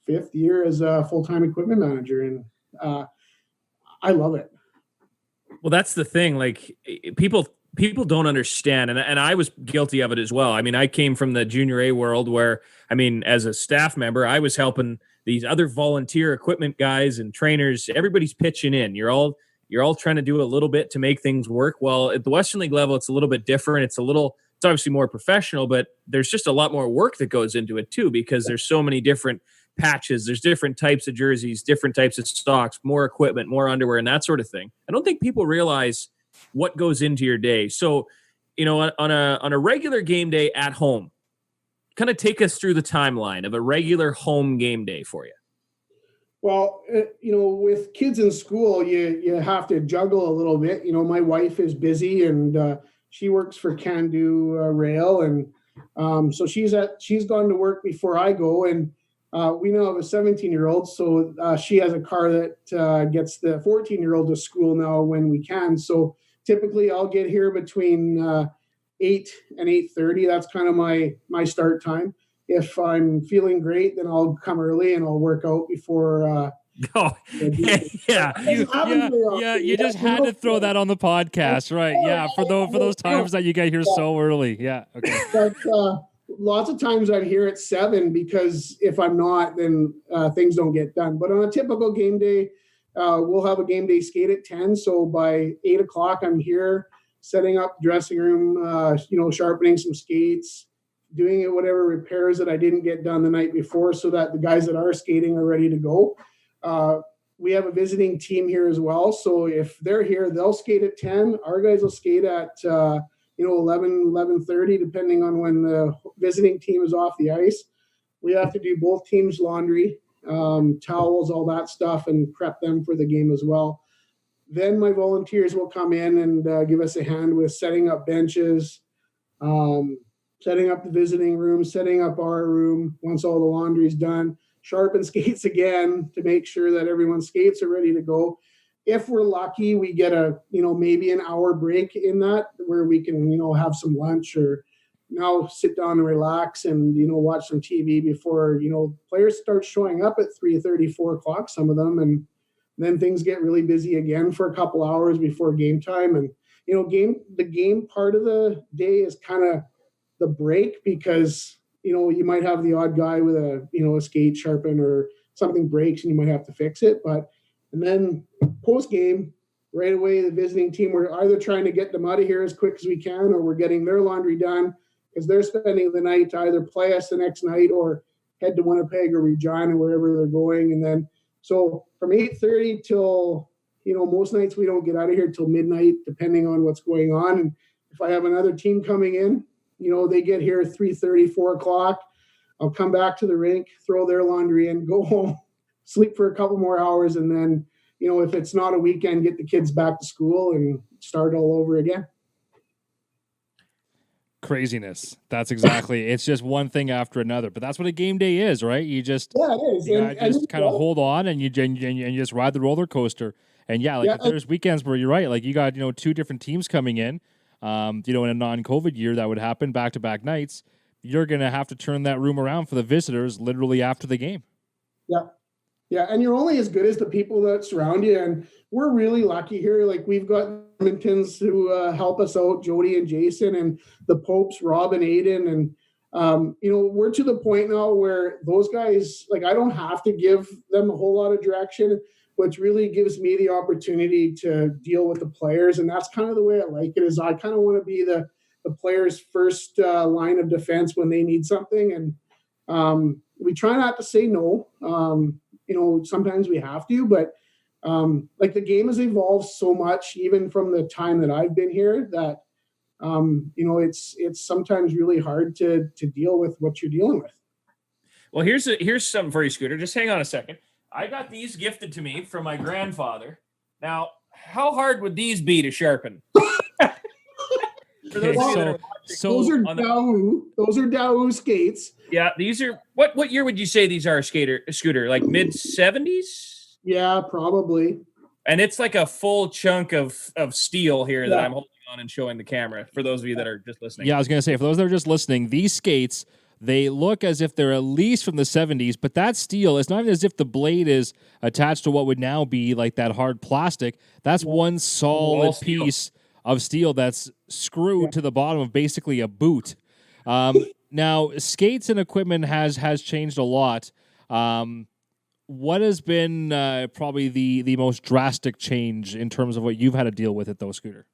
5th year as a full-time equipment manager, and I love it. Well, that's the thing. Like, people don't understand, and I was guilty of it as well. I mean, I came from the junior A world where, I mean, as a staff member, I was helping these other volunteer equipment guys and trainers. Everybody's pitching in. You're all trying to do a little bit to make things work. Well, at the Western League level, it's a little bit different. It's obviously more professional, but there's just a lot more work that goes into it too, because there's so many different patches, there's different types of jerseys, different types of stocks, more equipment, more underwear, and that sort of thing. I don't think people realize what goes into your day. So, on a regular game day at home, kind of take us through the timeline of a regular home game day for you. Well, with kids in school, you have to juggle a little bit. My wife is busy, and she works for Can Do Rail, and so she's gone to work before I go, and we now have a 17-year-old, so she has a car that gets the 14-year-old to school now when we can. So typically I'll get here between 8 and 8:30. That's kind of my start time. If I'm feeling great, then I'll come early and I'll work out before. You just had to throw that on the podcast, right? Yeah, for those times that you get here so early. Yeah, okay. But lots of times I'm here at 7 because if I'm not, then things don't get done. But on a typical game day, we'll have a game day skate at 10. So by 8 o'clock, I'm here setting up dressing room, sharpening some skates, doing whatever repairs that I didn't get done the night before so that the guys that are skating are ready to go. We have a visiting team here as well. So if they're here, they'll skate at 10. Our guys will skate at 11:30, depending on when the visiting team is off the ice. We have to do both teams' laundry, towels, all that stuff, and prep them for the game as well. Then my volunteers will come in and give us a hand with setting up benches, setting up the visiting room, setting up our room once all the laundry's done, sharpen skates again to make sure that everyone's skates are ready to go. If we're lucky, we get maybe an hour break in that where we can, have some lunch or now sit down and relax and, watch some TV before, players start showing up at 3:30, 4 o'clock, some of them. And then things get really busy again for a couple hours before game time. And, the game part of the day is kind of the break because, you might have the odd guy with a skate sharpen or something breaks and you might have to fix it. And then post game, right away, the visiting team, we're either trying to get them out of here as quick as we can, or we're getting their laundry done because they're spending the night to either play us the next night or head to Winnipeg or Regina, wherever they're going. And then, so from 8:30 till, most nights we don't get out of here till midnight, depending on what's going on. And if I have another team coming in, they get here 3:30, 4 o'clock. I'll come back to the rink, throw their laundry in, go home, sleep for a couple more hours, and then, if it's not a weekend, get the kids back to school and start all over again. Craziness. That's exactly. It's just one thing after another, but that's what a game day is, right? You just it is. You just kind of hold on and you just ride the roller coaster. And if there's weekends where you're right, like you got 2 different teams coming in, in a non-COVID year that would happen back-to-back nights. You're gonna have to turn that room around for the visitors literally after the game. Yeah, and you're only as good as the people that surround you. And we're really lucky here. Like we've got Edmontons who help us out, Jody and Jason, and the Popes, Rob and Aiden. And, we're to the point now where those guys, like I don't have to give them a whole lot of direction, which really gives me the opportunity to deal with the players. And that's kind of the way I like it, is I kind of want to be the players' first line of defense when they need something. And we try not to say no. Sometimes we have to, but the game has evolved so much, even from the time that I've been here, that it's sometimes really hard to deal with what you're dealing with. Well, here's something for you, Scooter. Just hang on a second. I got these gifted to me from my grandfather. Now, how hard would these be to sharpen? Those are Daewoo skates. Yeah, these are what year would you say these are, Scooter? Like mid-70s? Yeah, probably. And it's like a full chunk of steel here that I'm holding on and showing the camera for those of you that are just listening. Yeah, I was going to say, for those that are just listening, these skates, they look as if they're at least from the 70s, but that steel, it's not even as if the blade is attached to what would now be like that hard plastic. That's one solid piece of steel that's screwed to the bottom of basically a boot. Now, skates and equipment has changed a lot. What has been probably the most drastic change in terms of what you've had to deal with it, though, Scooter?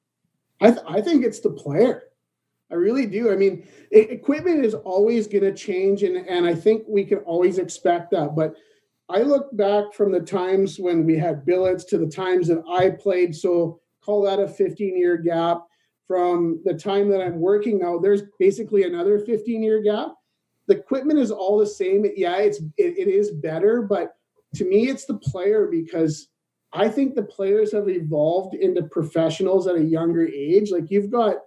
I think it's the player. I really do. I mean, equipment is always going to change, and I think we can always expect that. But I look back from the times when we had billets to the times that I played, so call that a 15-year gap. From the time that I'm working now, there's basically another 15-year gap. The equipment is all the same. Yeah, it is better, but to me, it's the player, because I think the players have evolved into professionals at a younger age. Like, you've got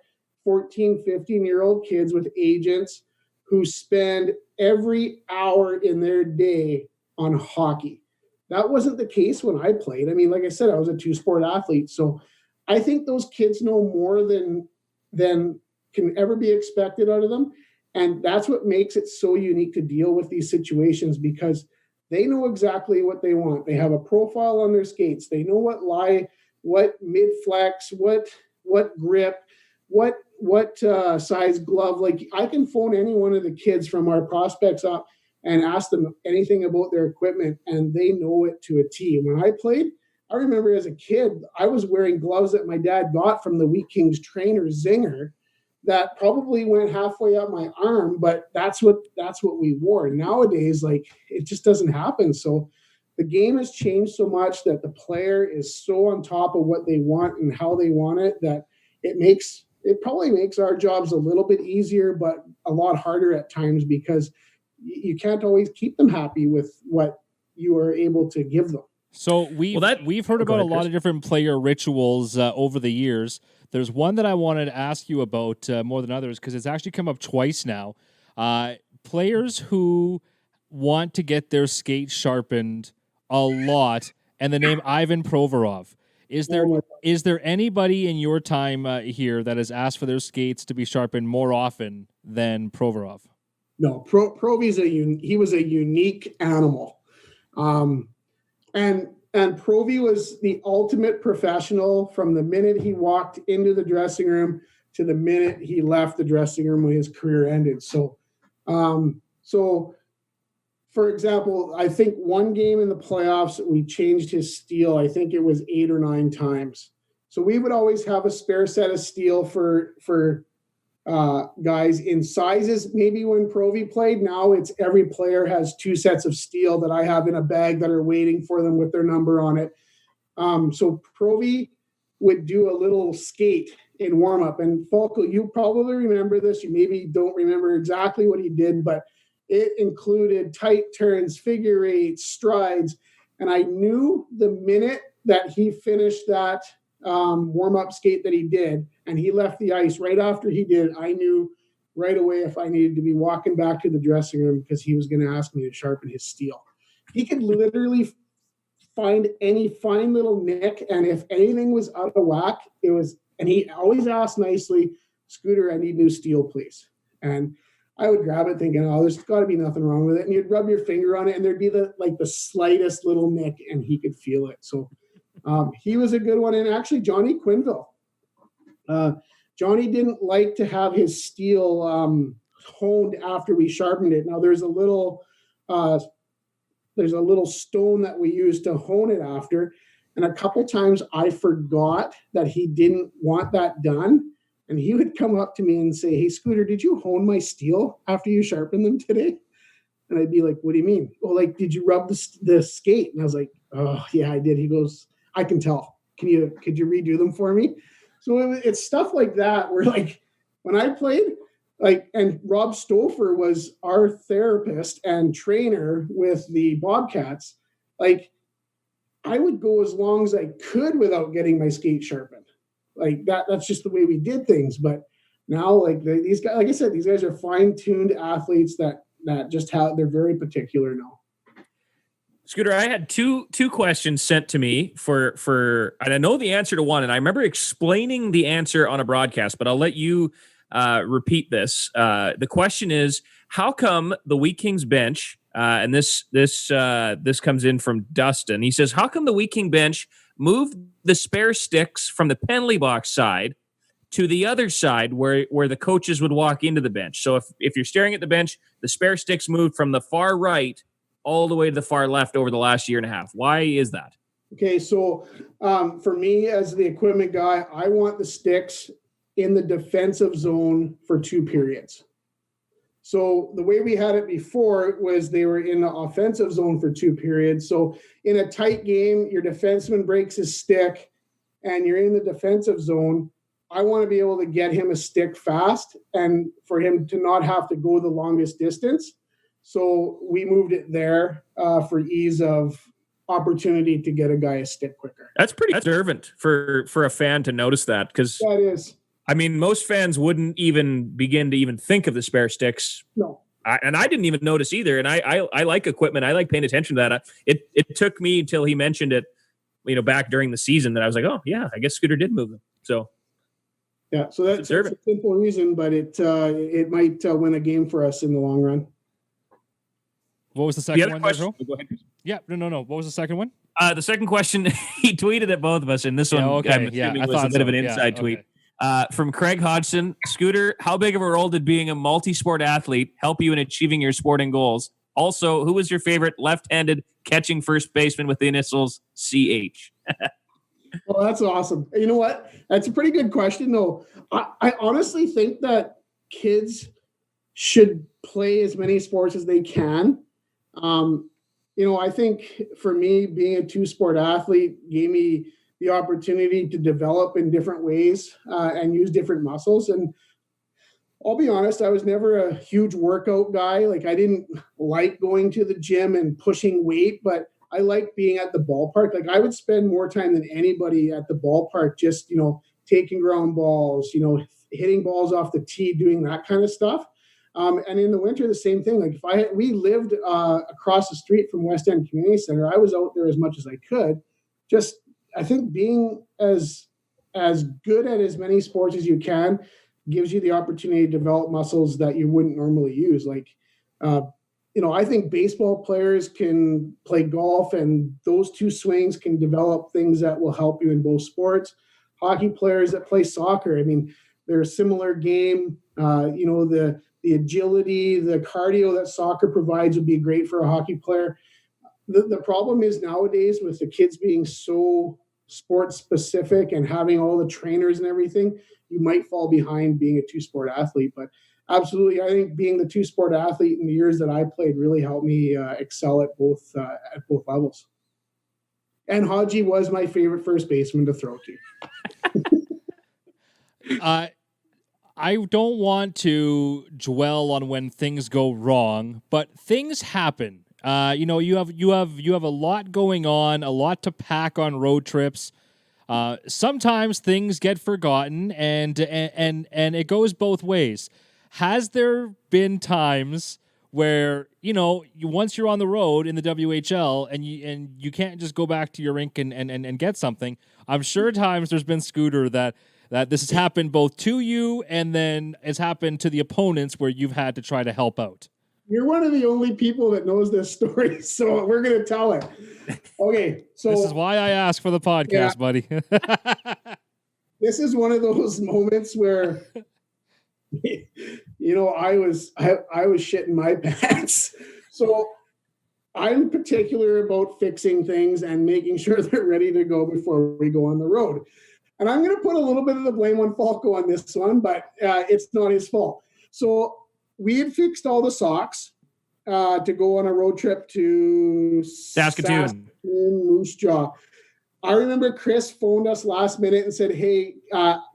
14, 15-year-old kids with agents who spend every hour in their day on hockey. That wasn't the case when I played. I mean, like I said, I was a two-sport athlete. So I think those kids know more than can ever be expected out of them. And that's what makes it so unique to deal with these situations, because they know exactly what they want. They have a profile on their skates. They know what lie, what mid flex, what grip, what size glove. Like, I can phone any one of the kids from our prospects up and ask them anything about their equipment, and they know it to a T. When I played, I remember as a kid, I was wearing gloves that my dad got from the Wheat Kings trainer, Zinger, that probably went halfway up my arm, but that's what we wore. Nowadays, like, it just doesn't happen. So the game has changed so much that the player is so on top of what they want and how they want it, that it probably makes our jobs a little bit easier, but a lot harder at times, because you can't always keep them happy with what you are able to give them. So we've heard about a lot of different player rituals over the years. There's one that I wanted to ask you about more than others, because it's actually come up twice now. Players who want to get their skate sharpened a lot, and the name Ivan Provorov. Is there anybody in your time here that has asked for their skates to be sharpened more often than Provorov? No, he was a unique animal. And Provy was the ultimate professional from the minute he walked into the dressing room to the minute he left the dressing room when his career ended. So for example, I think one game in the playoffs, we changed his steel. I think it was 8 or 9 times. So we would always have a spare set of steel for guys in sizes. Maybe when Provy played, now it's every player has 2 sets of steel that I have in a bag that are waiting for them with their number on it. So Provy would do a little skate in warm-up. And Falco, you probably remember this. You maybe don't remember exactly what he did, but it included tight turns, figure eights, strides. And I knew the minute that he finished that warm-up skate that he did, and he left the ice right after he did, I knew right away if I needed to be walking back to the dressing room, because he was going to ask me to sharpen his steel. He could literally find any fine little nick, and if anything was out of whack, and he always asked nicely, "Scooter, I need new steel, please." And I would grab it thinking, oh, there's got to be nothing wrong with it. And you'd rub your finger on it, and there'd be the slightest little nick, and he could feel it. So he was a good one. And actually, Johnny Quinville. Johnny didn't like to have his steel honed after we sharpened it. Now there's a little stone that we use to hone it after. And a couple times I forgot that he didn't want that done. And he would come up to me and say, "Hey, Scooter, did you hone my steel after you sharpened them today?" And I'd be like, "What do you mean?" "Well, like, did you rub the skate?" And I was like, "Oh, yeah, I did." He goes, "I can tell. Could you redo them for me?" So it's stuff like that where, like, when I played, like, and Rob Stouffer was our therapist and trainer with the Bobcats, like, I would go as long as I could without getting my skate sharpened. Like that's just the way we did things. But now, like, these guys, like I said, these guys are fine-tuned athletes that just they're very particular now. Scooter, I had two questions sent to me for, and I know the answer to one, and I remember explaining the answer on a broadcast, but I'll let you repeat this. The question is, how come the Wheat Kings bench, and this comes in from Dustin. He says, how come the Wheat King bench moved the spare sticks from the penalty box side to the other side where the coaches would walk into the bench? So if you're staring at the bench, the spare sticks moved from the far right all the way to the far left over the last year and a half. Why is that? Okay, so for me as the equipment guy, I want the sticks in the defensive zone for 2 periods. So the way we had it before was they were in the offensive zone for 2 periods. So in a tight game, your defenseman breaks his stick and you're in the defensive zone. I want to be able to get him a stick fast and for him to not have to go the longest distance. So we moved it there for ease of opportunity to get a guy a stick quicker. That's pretty observant for a fan to notice that, because that is. I mean, most fans wouldn't even begin to even think of the spare sticks. No. And I didn't even notice either. And I like equipment. I like paying attention to that. It took me until he mentioned it, back during the season that I was like, oh yeah, I guess Scooter did move them. So yeah, so that's a simple reason, but it might win a game for us in the long run. What was the second one? Question? Go ahead. Yeah, no. What was the second one? The second question, he tweeted at both of us, and this one I'm assuming was a bit of an inside tweet. From Craig Hodgson. Scooter, how big of a role did being a multi-sport athlete help you in achieving your sporting goals? Also, who was your favorite left-handed catching first baseman with the initials CH? Well, that's awesome. You know what? That's a pretty good question, though. I honestly think that kids should play as many sports as they can. I think for me, being a 2-sport athlete gave me the opportunity to develop in different ways and use different muscles. And I'll be honest, I was never a huge workout guy. Like, I didn't like going to the gym and pushing weight, but I liked being at the ballpark. Like, I would spend more time than anybody at the ballpark, just, taking ground balls, hitting balls off the tee, doing that kind of stuff. And in the winter, the same thing. Like, we lived across the street from West End Community Center, I was out there as much as I could. Just, I think being as good at as many sports as you can gives you the opportunity to develop muscles that you wouldn't normally use. Like, I think baseball players can play golf, and those 2 swings can develop things that will help you in both sports. Hockey players that play soccer, I mean, they're a similar game. The agility, the cardio that soccer provides would be great for a hockey player. The problem is nowadays with the kids being so sports specific and having all the trainers and everything, you might fall behind being a 2-sport athlete. But absolutely, I think being the 2-sport athlete in the years that I played really helped me excel at both levels. And Haji was my favorite first baseman to throw to. I don't want to dwell on when things go wrong, but things happen. You have a lot going on, a lot to pack on road trips. Sometimes things get forgotten, and it goes both ways. Has there been times where once you're on the road in the WHL and you can't just go back to your rink and get something? I'm sure times there's been, Scooter, that this has happened both to you and then it's happened to the opponents where you've had to try to help out. You're one of the only people that knows this story, so we're going to tell it. Okay, so this is why I asked for the podcast, buddy. This is one of those moments where, I was shitting my pants. So I'm particular about fixing things and making sure they're ready to go before we go on the road. And I'm going to put a little bit of the blame on Falco on this one, but it's not his fault. So we had fixed all the socks to go on a road trip to Saskatoon, Moose Jaw. I remember Chris phoned us last minute and said, hey,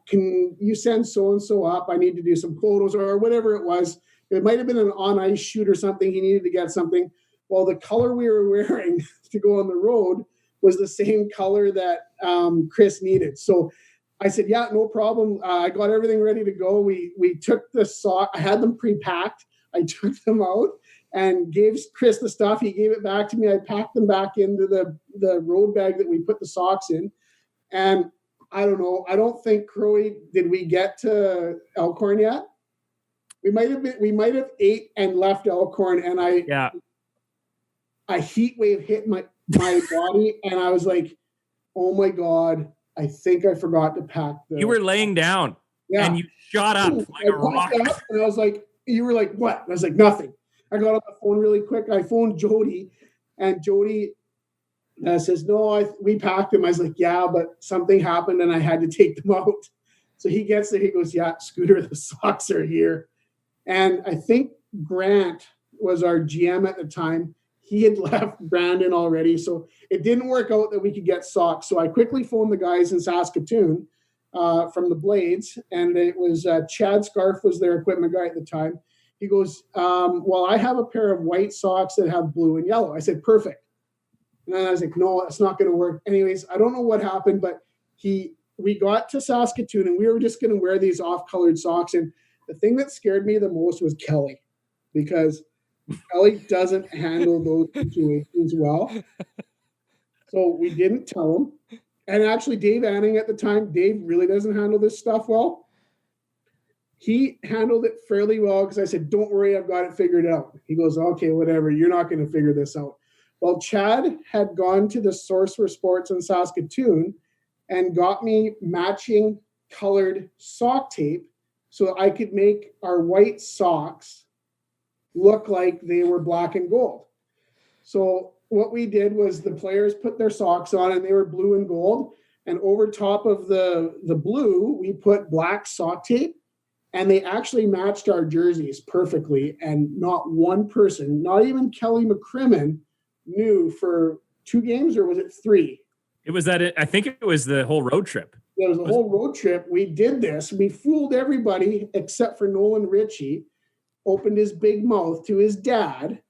can you send so-and-so up? I need to do some photos or whatever it was. It might have been an on-ice shoot or something. He needed to get something. Well, the color we were wearing to go on the road was the same color that Chris needed. So I said, yeah, no problem. I got everything ready to go. We took the sock. I had them pre-packed. I took them out and gave Chris the stuff. He gave it back to me. I packed them back into the road bag that we put the socks in. And I don't know. I don't think, Crowy, did we get to Elkhorn yet? We might have ate and left Elkhorn, and a heat wave hit my body, and I was like, oh my God, I think I forgot to pack You were laying down and you shot up like a rock. And I was like, you were like, what? And I was like, nothing. I got on the phone really quick. I phoned Jody, and Jody says, no, we packed them. I was like, yeah, but something happened and I had to take them out. So he gets there. He goes, yeah, Scooter, the socks are here. And I think Grant was our GM at the time. He had left Brandon already. So it didn't work out that we could get socks. So I quickly phoned the guys in Saskatoon from the Blades. And it was Chad Scarf was their equipment guy at the time. He goes, well, I have a pair of white socks that have blue and yellow. I said, perfect. And then I was like, no, it's not going to work. Anyways, I don't know what happened, but we got to Saskatoon and we were just going to wear these off-colored socks. And the thing that scared me the most was Kelly, because Kelly doesn't handle those situations well. So we didn't tell him. And actually, Dave Anning at the time, Dave really doesn't handle this stuff well. He handled it fairly well because I said, don't worry, I've got it figured out. He goes, okay, whatever. You're not going to figure this out. Well, Chad had gone to the Source for Sports in Saskatoon and got me matching colored sock tape so I could make our white socks look like they were black and gold. So what we did was the players put their socks on and they were blue and gold. And over top of the blue, we put black sock tape. And they actually matched our jerseys perfectly. And not one person, not even Kelly McCrimmon, knew for 2 games, or was it 3? It was that. I think it was the whole road trip. It was the whole road trip. We did this. We fooled everybody except for Nolan Ritchie. Opened his big mouth to his dad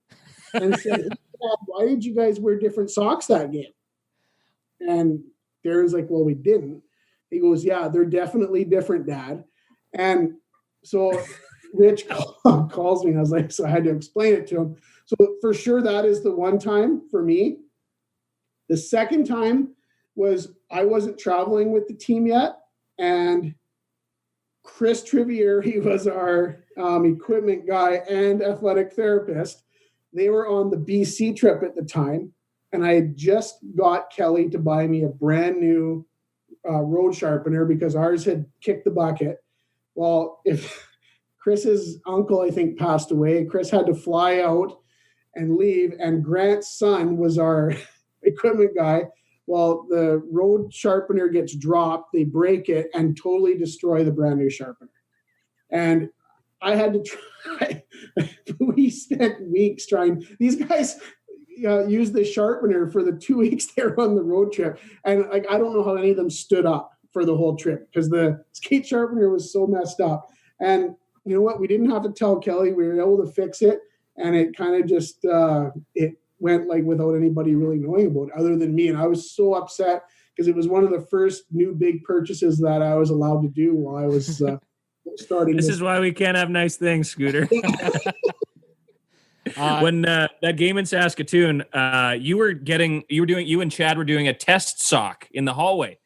and said, Dad, why did you guys wear different socks that game? And Darren's like, well, we didn't. He goes, yeah, they're definitely different, Dad. And so Rich calls me. I was like, so I had to explain it to him. So for sure, that is the one time for me. The second time was I wasn't traveling with the team yet. And Chris Trivier, he was our equipment guy and athletic therapist. They were on the BC trip at the time. And I had just got Kelly to buy me a brand new road sharpener because ours had kicked the bucket. Well, if Chris's uncle, I think, passed away, Chris had to fly out and leave. And Grant's son was our equipment guy. Well, the road sharpener gets dropped, they break it and totally destroy the brand new sharpener. And I had to try. We spent weeks trying. These guys used the sharpener for the 2 weeks they were on the road trip. And like, I don't know how any of them stood up for the whole trip because the skate sharpener was so messed up. And you know what? We didn't have to tell Kelly. We were able to fix it. And it kind of just, it went like without anybody really knowing about it other than me. And I was so upset because it was one of the first new big purchases that I was allowed to do while I was starting. This is why we can't have nice things, Scooter. When that game in Saskatoon, you and Chad were doing a test sock in the hallway.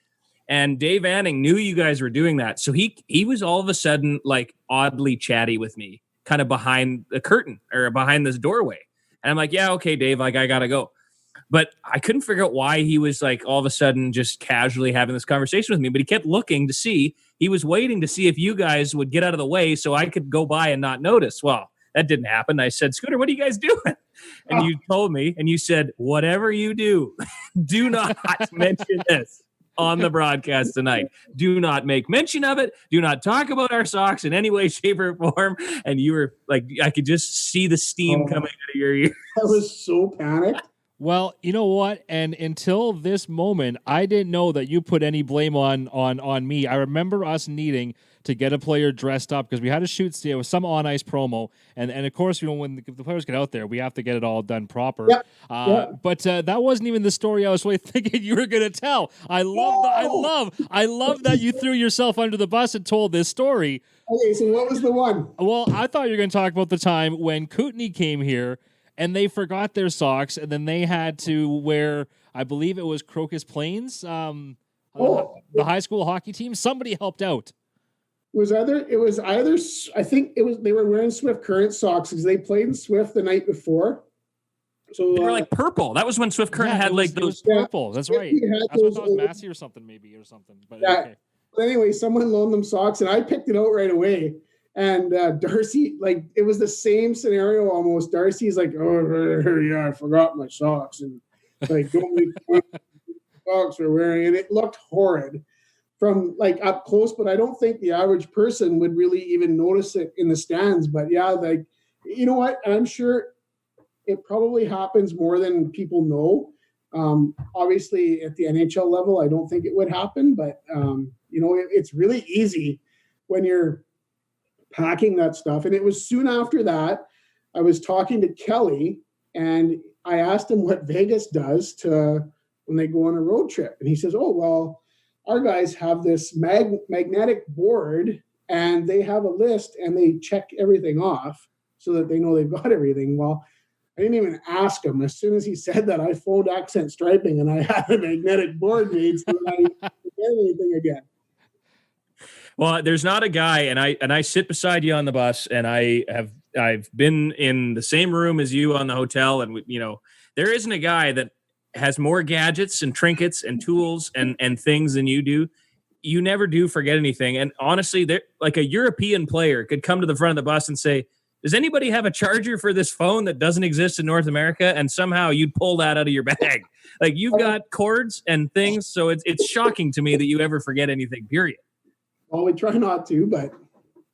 And Dave Anning knew you guys were doing that. So he was all of a sudden like oddly chatty with me, kind of behind the curtain or behind this doorway. And I'm like, yeah, okay, Dave, like I got to go. But I couldn't figure out why he was like all of a sudden just casually having this conversation with me. But he kept looking to see, he was waiting to see if you guys would get out of the way so I could go by and not notice. Well, that didn't happen. I said, Scooter, what are you guys doing? And you told me, and you said, whatever you do, do not mention this on the broadcast tonight. Do not make mention of it. Do not talk about our socks in any way, shape, or form. And you were like, I could just see the steam coming out of your ears. I was so panicked. Well, you know what? And until this moment, I didn't know that you put any blame on me. I remember us needing to get a player dressed up because we had to shoot some on ice promo, and of course, when the players get out there, we have to get it all done proper. Yep. But that wasn't even the story I was really thinking you were going to tell. I love that you threw yourself under the bus and told this story. Okay, so what was the one? Well, I thought you were going to talk about the time when Kootenay came here and they forgot their socks, and then they had to wear, I believe it was Crocus Plains, the high school hockey team. Somebody helped out. It was either I think they were wearing Swift Current socks because they played in Swift the night before. So they were like purple. That was when Swift Current had those. It was purple. That's right. That's what I thought was Massey or something. But yeah. Okay. But anyway, someone loaned them socks, and I picked it out right away. And Darcy, like, it was the same scenario almost. Darcy's like, "Oh, yeah, I forgot my socks," and like, don't make socks we're wearing, and it looked horrid from like up close. But I don't think the average person would really even notice it in the stands. But yeah, like, you know what? I'm sure it probably happens more than people know. Obviously, at the NHL level, I don't think it would happen, but it's really easy when you're packing that stuff. And it was soon after that I was talking to Kelly, and I asked him what Vegas does to when they go on a road trip, and he says, "Oh, well, our guys have this magnetic board, and they have a list, and they check everything off so that they know they've got everything." Well, I didn't even ask him. As soon as he said that, I phoned Accent Striping, and I had a magnetic board made so that I didn't forget anything again. Well, there's not a guy, and I sit beside you on the bus, and I've been in the same room as you on the hotel, and there isn't a guy that has more gadgets and trinkets and tools and things than you do. You never do forget anything. And honestly, like a European player could come to the front of the bus and say, "Does anybody have a charger for this phone that doesn't exist in North America?" And somehow you'd pull that out of your bag. Like, you've got cords and things. So it's shocking to me that you ever forget anything, period. Well, we try not to, but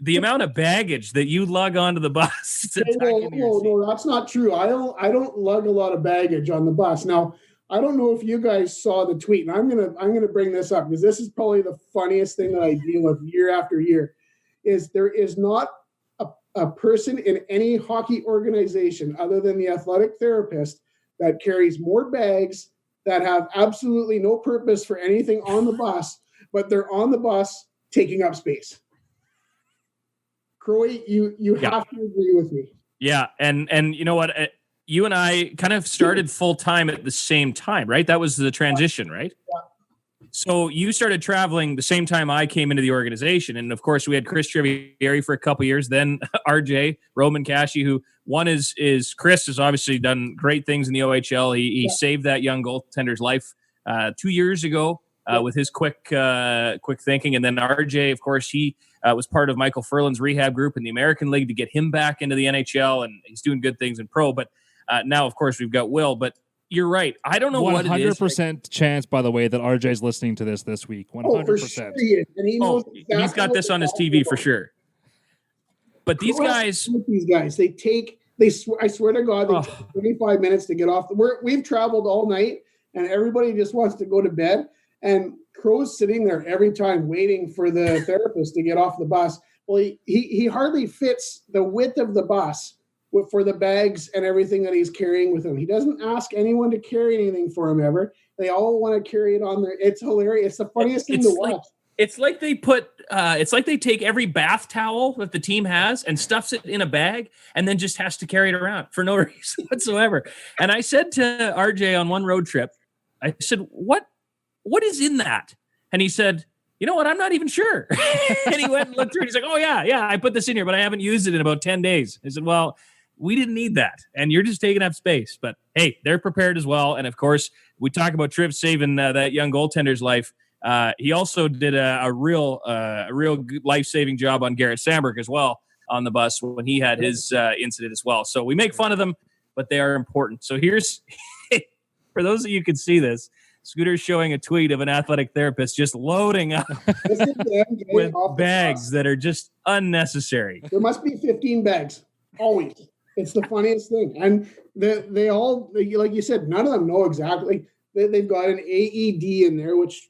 the amount of baggage that you lug onto the bus. No, that's not true. I don't lug a lot of baggage on the bus. Now, I don't know if you guys saw the tweet, and I'm gonna bring this up because this is probably the funniest thing that I deal with year after year. Is there is not a person in any hockey organization other than the athletic therapist that carries more bags that have absolutely no purpose for anything on the bus, but they're on the bus taking up space. Croy, you have to agree with me. Yeah, and you know what? You and I kind of started full time at the same time, right? That was the transition, right? Yeah. So you started traveling the same time I came into the organization. And of course, we had Chris Trivieri for a couple of years, then RJ, Roman Cashy, who one is Chris has obviously done great things in the OHL. He saved that young goaltender's life 2 years ago with his quick thinking. And then RJ, of course, he was part of Michael Furlan's rehab group in the American League to get him back into the NHL, and he's doing good things in pro. But now, of course, we've got Will. But you're right. I don't know what it is. 100% chance, by the way, that RJ's listeing to this week. 100%. Oh, for sure he is. And he knows exactly he's got this on his TV for sure. But these guys, I swear to God, they take 25 minutes to get off. We've traveled all night, and everybody just wants to go to bed. And Crow's sitting there every time waiting for the therapist to get off the bus. Well, he hardly fits the width of the bus for the bags and everything that he's carrying with him. He doesn't ask anyone to carry anything for him ever. They all want to carry it on there. It's hilarious. It's the funniest thing to watch. It's like they put, it's like they take every bath towel that the team has and stuffs it in a bag and then just has to carry it around for no reason whatsoever. And I said to RJ on one road trip, I said, what is in that? And he said, "You know what? I'm not even sure." And he went and looked through it. He's like, "Oh yeah, I put this in here, but I haven't used it in about 10 days. I said, "Well, we didn't need that. And you're just taking up space." But hey, they're prepared as well. And of course, we talk about Triv saving that young goaltender's life. He also did a real life-saving job on Garrett Sandberg as well on the bus when he had his incident as well. So we make fun of them, but they are important. So here's, for those of you who can see this, Scooter's showing a tweet of an athletic therapist just loading up with bags that are just unnecessary. There must be 15 bags, always. It's the funniest thing. And they all, like you said, none of them know exactly. They've got an AED in there, which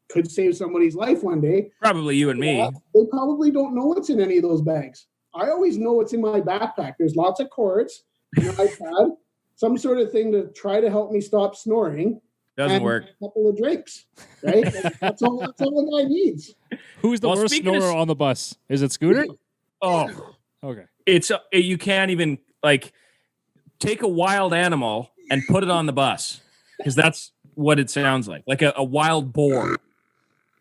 could save somebody's life one day. Probably you and me. They probably don't know what's in any of those bags. I always know what's in my backpack. There's lots of cords, an iPad, some sort of thing to try to help me stop snoring. Doesn't work. A couple of drinks, right? That's all the guy needs. Who's the worst snorer on the bus? Is it Scooter? Oh, okay. It's you can't even like take a wild animal and put it on the bus because that's what it sounds like a wild boar.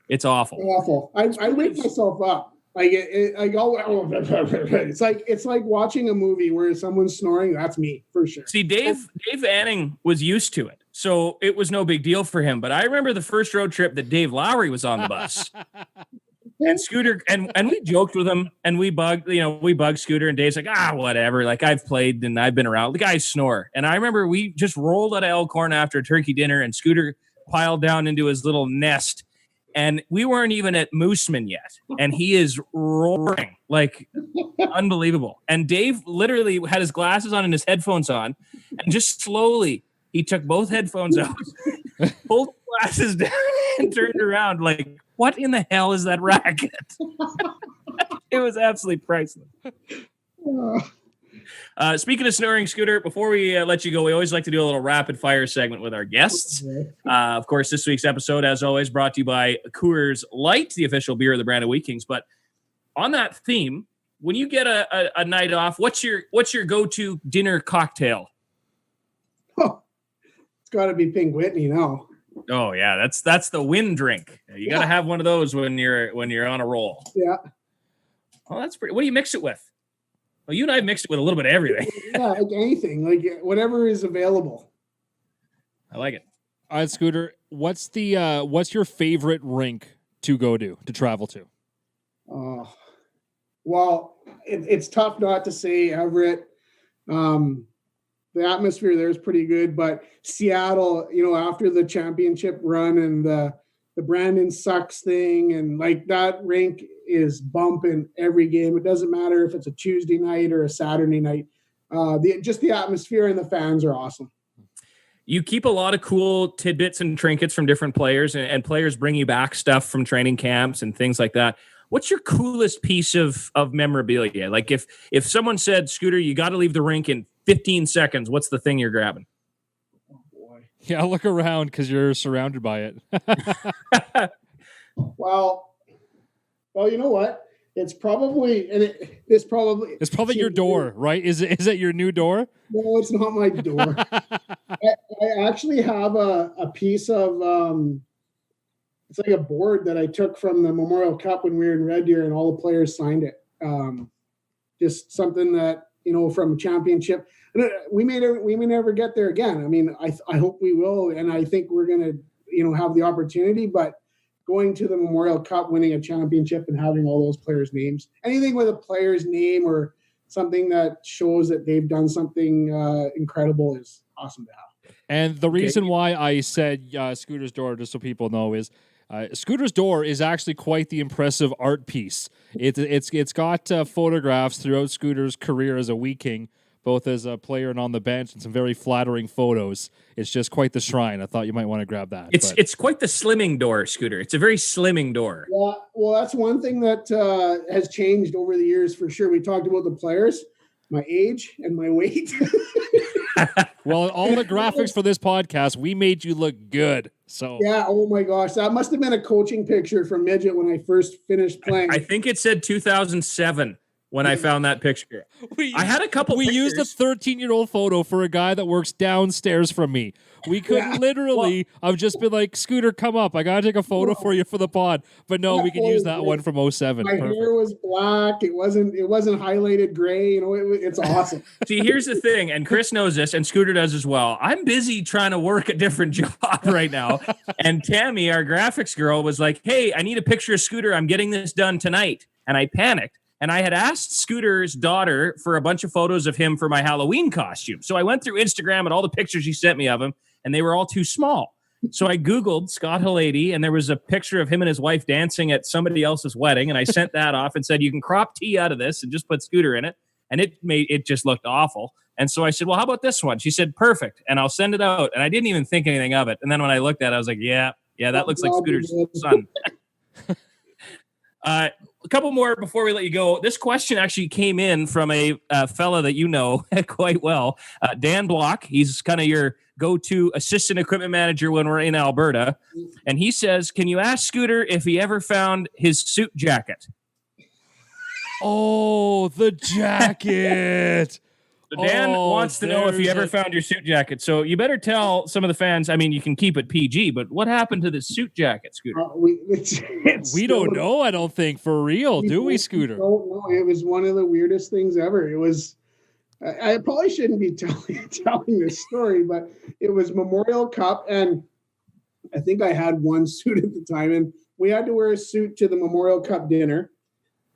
It's awful. Awful. I wake myself up. I go. It's like watching a movie where someone's snoring. That's me for sure. See, Dave Anning was used to it, so it was no big deal for him. But I remember the first road trip that Dave Lowry was on the bus, and Scooter, and we joked with him, and we bugged Scooter, and Dave's like, whatever. Like I've played and I've been around. The guys snore, and I remember we just rolled out of Elkhorn after a turkey dinner, and Scooter piled down into his little nest. And we weren't even at Mooseman yet. And he is roaring like unbelievable. And Dave literally had his glasses on and his headphones on. And just slowly, he took both headphones out, pulled the glasses down, and turned around like, what in the hell is that racket? It was absolutely priceless. Speaking of snoring, Scooter, before we let you go, we always like to do a little rapid fire segment with our guests. Of course, this week's episode, as always, brought to you by Coors Light, the official beer of the Brandon Wheat Kings. But on that theme, when you get a night off, what's your go-to dinner cocktail? Oh, it's got to be Pink Whitney now. Oh yeah, that's the win drink. You got to have one of those when you're on a roll. Yeah. Oh, that's pretty. What do you mix it with? Well, you and I mixed it with a little bit of everything. Yeah, like anything, like whatever is available. I like it. All right, Scooter, what's your favorite rink to go to travel to? Well, it's tough not to say Everett. The atmosphere there is pretty good, but Seattle, after the championship run and the Brandon sucks thing, and like that rink is bumping every game. It doesn't matter if it's a Tuesday night or a Saturday night. The atmosphere and the fans are awesome. You keep a lot of cool tidbits and trinkets from different players, and players bring you back stuff from training camps and things like that. What's your coolest piece of memorabilia? Like if someone said, Scooter, you got to leave the rink in 15 seconds, what's the thing you're grabbing? Oh boy. Yeah, look around because you're surrounded by it. Well, you know what? It's probably your door, right? Is it your new door? No, it's not my door. I actually have a piece of it's like a board that I took from the Memorial Cup when we were in Red Deer, and all the players signed it. Just something that from a championship. We may never get there again. I mean, I hope we will, and I think we're gonna have the opportunity, but. Going to the Memorial Cup, winning a championship, and having all those players' names. Anything with a player's name or something that shows that they've done something incredible is awesome to have. And the reason why I said Scooter's door, just so people know, is Scooter's door is actually quite the impressive art piece. It's got photographs throughout Scooter's career as a Wheat King, both as a player and on the bench, and some very flattering photos. It's just quite the shrine. I thought you might want to grab that. It's quite the slimming door, Scooter. It's a very slimming door. Yeah, well, that's one thing that has changed over the years for sure. We talked about the players, my age and my weight. Well, all the graphics for this podcast, we made you look good. So yeah, oh my gosh, that must have been a coaching picture from Midget when I first finished playing. I think it said 2007. When I found that picture, I had a couple. We pictures. used a 13-year-old photo for a guy that works downstairs from me. We could literally have just been like, Scooter, come up. I got to take a photo for you for the pod. But no, we can use that one from 07. My hair was black. It wasn't highlighted gray. It's awesome. See, here's the thing, and Chris knows this, and Scooter does as well. I'm busy trying to work a different job right now. And Tammy, our graphics girl, was like, hey, I need a picture of Scooter. I'm getting this done tonight. And I panicked. And I had asked Scooter's daughter for a bunch of photos of him for my Halloween costume. So I went through Instagram and all the pictures she sent me of him, and they were all too small. So I Googled Scott Hlady, and there was a picture of him and his wife dancing at somebody else's wedding. And I sent that off and said, you can crop T out of this and just put Scooter in it. And it just looked awful. And so I said, well, how about this one? She said, perfect. And I'll send it out. And I didn't even think anything of it. And then when I looked at it, I was like, yeah, Yeah, that looks like Scooter's son. A couple more before we let you go. This question actually came in from a fella that you know quite well, Dan Block. He's kind of your go-to assistant equipment manager when we're in Alberta. And he says, can you ask Scooter if he ever found his suit jacket? Oh, the jacket. So Dan wants to know if you ever found your suit jacket. So you better tell some of the fans. I mean, you can keep it PG, but what happened to this suit jacket, Scooter? We don't know, I don't think, for real, do we, Scooter? Don't know. It was one of the weirdest things ever. It was, I probably shouldn't be telling this story, but it was Memorial Cup, and I think I had one suit at the time, and we had to wear a suit to the Memorial Cup dinner.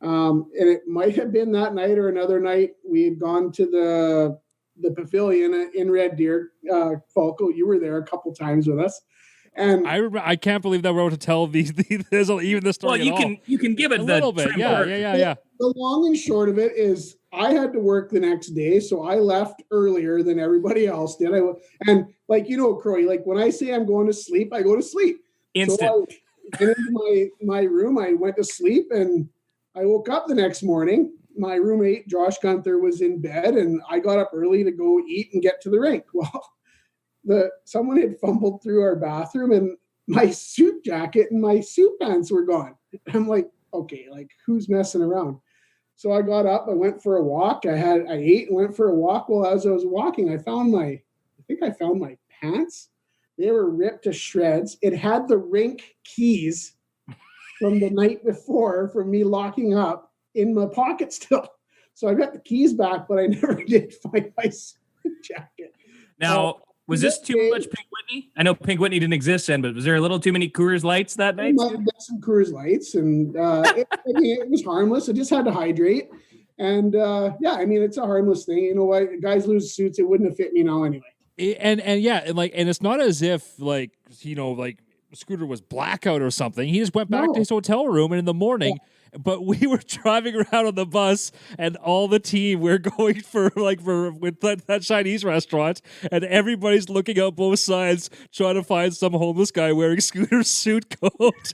And it might have been that night or another night. We had gone to the pavilion in Red Deer. Falco, you were there a couple times with us, and I can't believe that we're able to tell these even the story. Well, you can give it a the little bit, yeah. The long and short of it is, I had to work the next day, so I left earlier than everybody else did. And like Croy, like when I say I'm going to sleep, I go to sleep. Instant. So I went into my room. I went to sleep, and I woke up the next morning. My roommate, Josh Gunther, was in bed, and I got up early to go eat and get to the rink. Well, someone had fumbled through our bathroom, and my suit jacket and my suit pants were gone. I'm like, okay, like who's messing around? So I got up, I went for a walk. I ate and went for a walk. Well, as I was walking, I found my pants. They were ripped to shreds. It had the rink keys from the night before, from me locking up, in my pocket still. So I got the keys back, but I never did find my suit jacket. Now, was this too much Pink Whitney? I know Pink Whitney didn't exist then, but was there a little too many Coors Lights that night? I had some Coors Lights, and it was harmless. I just had to hydrate. And it's a harmless thing. You know what? Guys lose suits. It wouldn't have fit me now anyway. And it's not as if Scooter was blackout or something. He just went back to his hotel room, and in the morning, but we were driving around on the bus, and all the team, we're going for with that Chinese restaurant, and everybody's looking out both sides trying to find some homeless guy wearing Scooter's suit coat.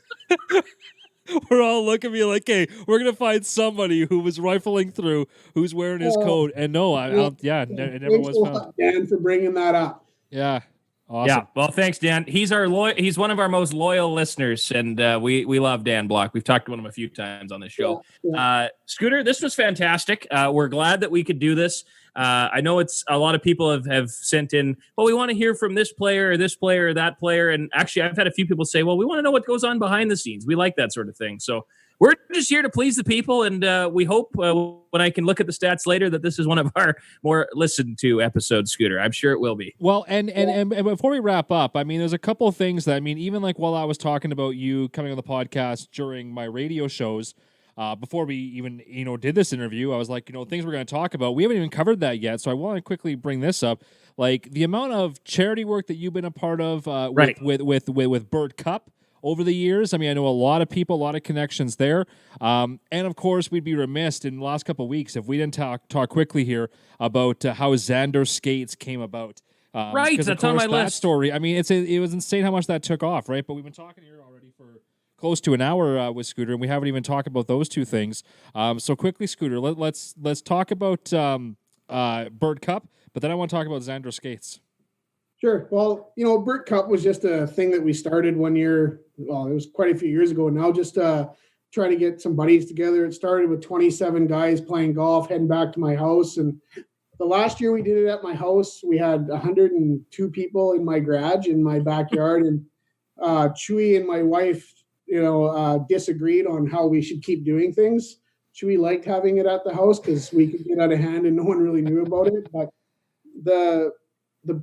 We're all looking at me like, hey, we're going to find somebody who was rifling through who's wearing his coat. And no, it never was found. Dan, for bringing that up. Yeah. Awesome. Yeah. Well, thanks, Dan. He's he's one of our most loyal listeners, and we love Dan Block. We've talked about him a few times on this show. Yeah. Scooter, this was fantastic. We're glad that we could do this. I know it's a lot of people have sent in, well, we want to hear from this player or that player. And actually, I've had a few people say, well, we want to know what goes on behind the scenes. We like that sort of thing. So we're just here to please the people. And we hope when I can look at the stats later that this is one of our more listened to episodes, Scooter. I'm sure it will be. Well, and before we wrap up, I mean, there's a couple of things that, I mean, even like while I was talking about you coming on the podcast during my radio shows, before we even, did this interview, I was like, things we're going to talk about. We haven't even covered that yet, so I want to quickly bring this up. Like the amount of charity work that you've been a part of with Bird Cup over the years. I mean, I know a lot of people, a lot of connections there. And of course, we'd be remiss in the last couple of weeks if we didn't talk quickly here about how Xander Skates came about. Right, that's on my list. Story. I mean, it was insane how much that took off, right? But we've been talking here already for close to an hour with Scooter, and we haven't even talked about those two things. So quickly, Scooter, let's talk about Bird Cup, but then I want to talk about Xander Skates. Sure. Well, Bird Cup was just a thing that we started one year. Well, it was quite a few years ago now, just trying to get some buddies together. It started with 27 guys playing golf, heading back to my house. And the last year we did it at my house, we had 102 people in my garage, in my backyard. And Chewy and my wife, disagreed on how we should keep doing things. Chewy liked having it at the house because we could get out of hand and no one really knew about it. But the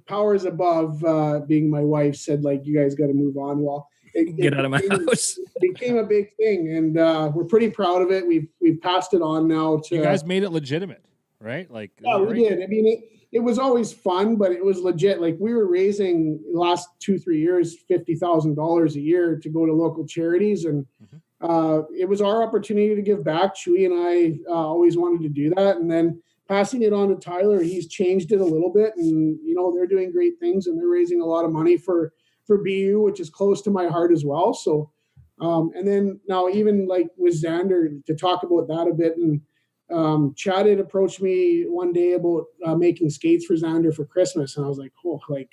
powers above, being my wife, said, like, you guys got to move on. Well, get out of my house. It became a big thing, and we're pretty proud of it. We've passed it on now to. You guys made it legitimate, right? Like, yeah, we did. I mean, it was always fun, but it was legit. Like, we were raising the last 2-3 years $50,000 a year to go to local charities, and it was our opportunity to give back. Chewy and I always wanted to do that, and then passing it on to Tyler, he's changed it a little bit, and they're doing great things, and they're raising a lot of money for for BU, which is close to my heart as well. So, and then now even like with Xander, to talk about that a bit, and Chad had approached me one day about making skates for Xander for Christmas, and I was like, oh, like,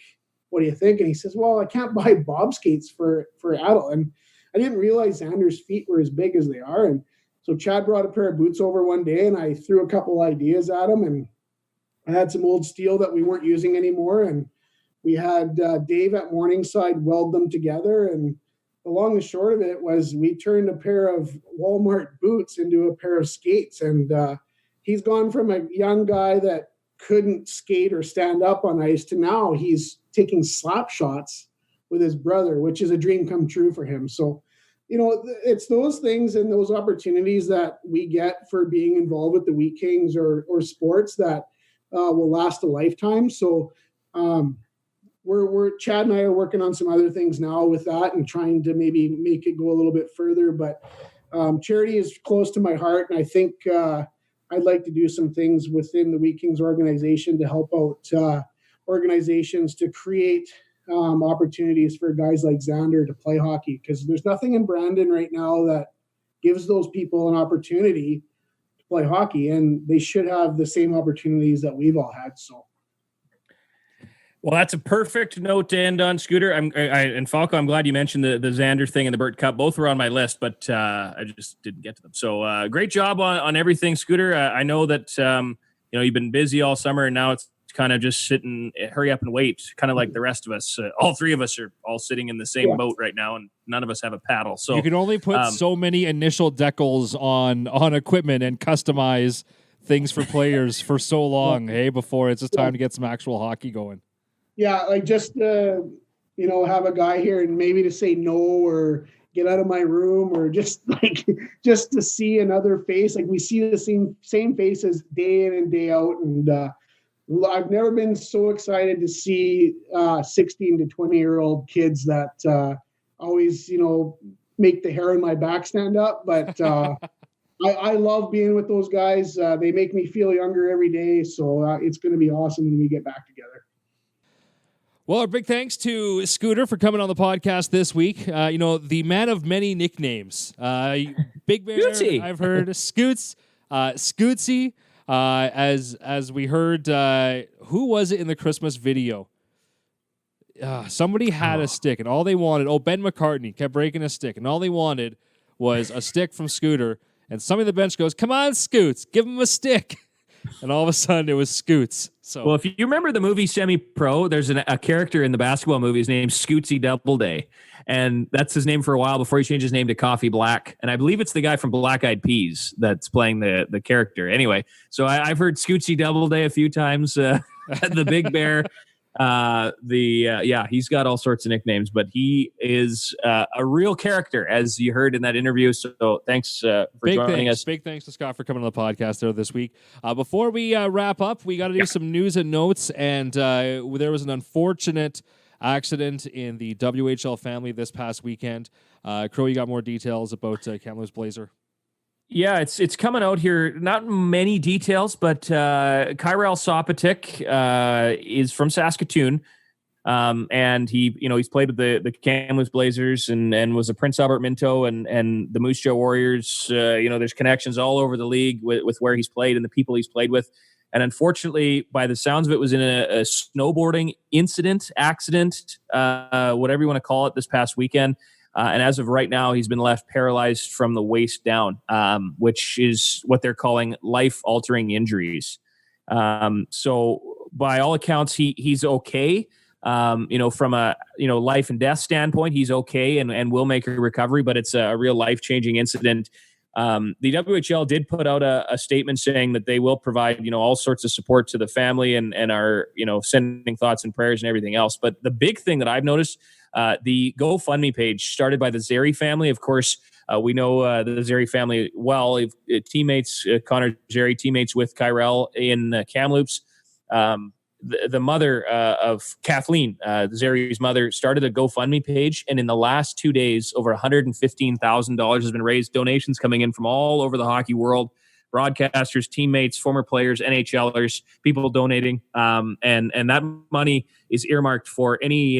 what do you think? And he says, well, I can't buy Bob skates for adult. And I didn't realize Xander's feet were as big as they are. And so Chad brought a pair of boots over one day, and I threw a couple ideas at him, and I had some old steel that we weren't using anymore. And we had Dave at Morningside weld them together. And the long and short of it was we turned a pair of Walmart boots into a pair of skates. And he's gone from a young guy that couldn't skate or stand up on ice to now he's taking slap shots with his brother, which is a dream come true for him. So, you know, it's those things and those opportunities that we get for being involved with the Wheat Kings or sports that will last a lifetime. So we're Chad and I are working on some other things now with that and trying to maybe make it go a little bit further. But charity is close to my heart, and I think I'd like to do some things within the Wheat Kings organization to help out organizations to create opportunities for guys like Xander to play hockey, because there's nothing in Brandon right now that gives those people an opportunity to play hockey, and they should have the same opportunities that we've all had. So. Well, that's a perfect note to end on, Scooter. And Falco, I'm glad you mentioned the Xander thing and the Burt Cup. Both were on my list, but I just didn't get to them. So great job on everything, Scooter. I know that you've been busy all summer, and now it's kind of just sitting, hurry up and wait, kind of like the rest of us. All three of us are all sitting in the same boat right now, and none of us have a paddle. So you can only put so many initial decals on equipment and customize things for players for so long, before it's just time to get some actual hockey going. Yeah, like just have a guy here and maybe to say no or get out of my room, or just to see another face. Like we see the same faces day in and day out, and I've never been so excited to see 16 to 20-year-old kids that always make the hair on my back stand up. But I love being with those guys. They make me feel younger every day. So it's going to be awesome when we get back together. Well, a big thanks to Scooter for coming on the podcast this week. The man of many nicknames. Big Bear, Scootsy. I've heard. Scoots, Scootsy. As we heard, who was it in the Christmas video? Somebody had a stick, and all they wanted, Ben McCartney kept breaking a stick, and all they wanted was a stick from Scooter. And somebody on the bench goes, "Come on, Scoots, give him a stick." And all of a sudden, it was Scoots. So, well, if you remember the movie Semi-Pro, there's a character in the basketball movie. His name's Scootsy Doubleday, and that's his name for a while before he changed his name to Coffee Black. And I believe it's the guy from Black Eyed Peas that's playing the character. Anyway, so I've heard Scootsy Doubleday a few times. The Big Bear. He's got all sorts of nicknames, but he is a real character, as you heard in that interview. So thanks for joining us. Big thanks to Scott for coming on the podcast there this week. Before we wrap up, we got to do some news and notes, and there was an unfortunate accident in the WHL family this past weekend. Crow, you got more details about Kamloops Blazer? Yeah, it's coming out here. Not many details, but Kyrell Sopatik is from Saskatoon, and he's played with the Kamloops Blazers and was a Prince Albert Minto and the Moose Jaw Warriors. There's connections all over the league with where he's played and the people he's played with. And unfortunately, by the sounds of it, was in a snowboarding accident, whatever you want to call it, this past weekend. And as of right now, he's been left paralyzed from the waist down, which is what they're calling life-altering injuries. So by all accounts, he's okay. From a life and death standpoint, he's okay and will make a recovery, but it's a real life-changing incident. The WHL did put out a statement saying that they will provide, all sorts of support to the family and are, sending thoughts and prayers and everything else. But the big thing that I've noticed, the GoFundMe page started by the Zeri family. Of course, we know the Zeri family well. Teammates, Connor Zeri, teammates with Kyrell in Kamloops. The mother of Kathleen, Zeri's mother, started a GoFundMe page, and in the last 2 days, over $115,000 has been raised. Donations coming in from all over the hockey world. broadcasters, teammates, former players, NHLers, people donating. And that money is earmarked for any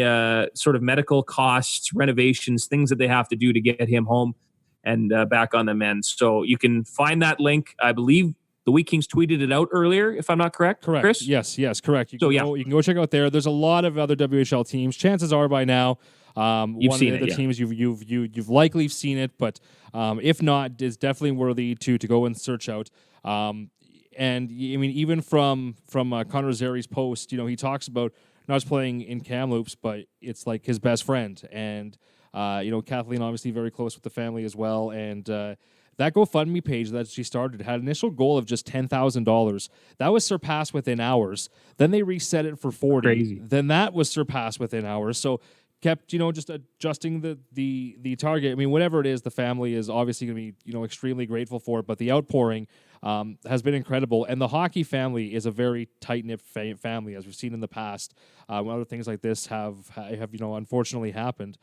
sort of medical costs, renovations, things that they have to do to get him home and back on the mend. So you can find that link. I believe the Wheat Kings tweeted it out earlier, if I'm not correct. Correct. Chris? Yes, correct. You can go check out there. There's a lot of other WHL teams. Chances are by now, You've one seen of the it, yeah. teams you've likely seen it, but if not, it's definitely worthy to go and search out. And I mean, even from Connor Zeri's post, he talks about not just playing in Kamloops, but it's like his best friend, and Kathleen obviously very close with the family as well, and. That GoFundMe page that she started had an initial goal of just $10,000. That was surpassed within hours. Then they reset it for 40. Crazy. Then that was surpassed within hours. So kept, just adjusting the target. I mean, whatever it is, the family is obviously going to be, extremely grateful for it. But the outpouring has been incredible. And the hockey family is a very tight-knit family, as we've seen in the past when other things like this have unfortunately happened.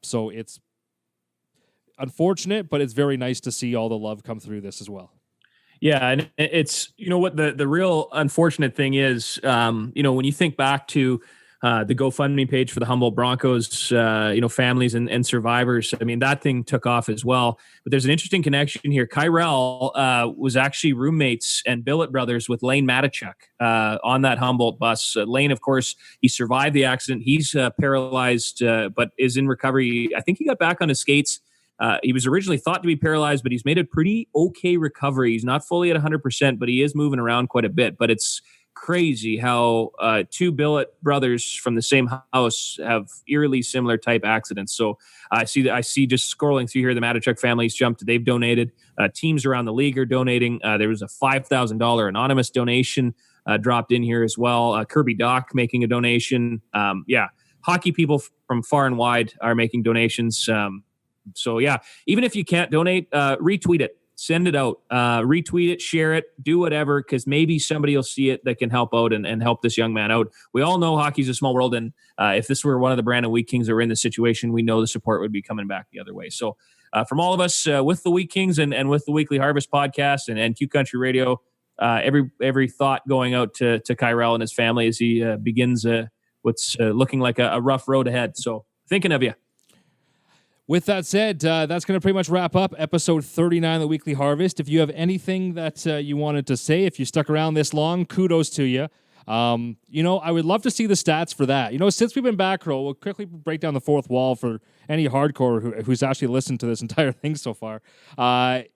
So it's unfortunate, but it's very nice to see all the love come through this as well. Yeah, and it's what the real unfortunate thing is. When you think back to the GoFundMe page for the Humboldt Broncos, families and survivors. I mean, that thing took off as well. But there's an interesting connection here. Kyrell was actually roommates and billet brothers with Lane Matichuk on that Humboldt bus. Lane, of course, he survived the accident. He's paralyzed, but is in recovery. I think he got back on his skates. He was originally thought to be paralyzed, but he's made a pretty okay recovery. He's not fully at 100%, but he is moving around quite a bit. But it's crazy how two billet brothers from the same house have eerily similar type accidents. So I see just scrolling through here, the Matichuk families jumped. They've donated. Teams around the league are donating. There was a $5,000 anonymous donation dropped in here as well. Kirby Doc making a donation. Hockey people from far and wide are making donations. So yeah, even if you can't donate, retweet it, send it out, retweet it, share it, do whatever, because maybe somebody will see it that can help out and help this young man out. We all know hockey's a small world, and if this were one of the Brandon Wheat Kings that were in this situation, we know the support would be coming back the other way. So from all of us with the Wheat Kings and with the Weekly Harvest podcast and Q Country Radio, every thought going out to Kyrell and his family as he begins what's looking like a rough road ahead. So thinking of you. With that said, that's going to pretty much wrap up episode 39 of the Weekly Harvest. If you have anything that you wanted to say, if you stuck around this long, kudos to you. I would love to see the stats for that. Since we've been back, we'll quickly break down the fourth wall for any hardcore who's actually listened to this entire thing so far. Our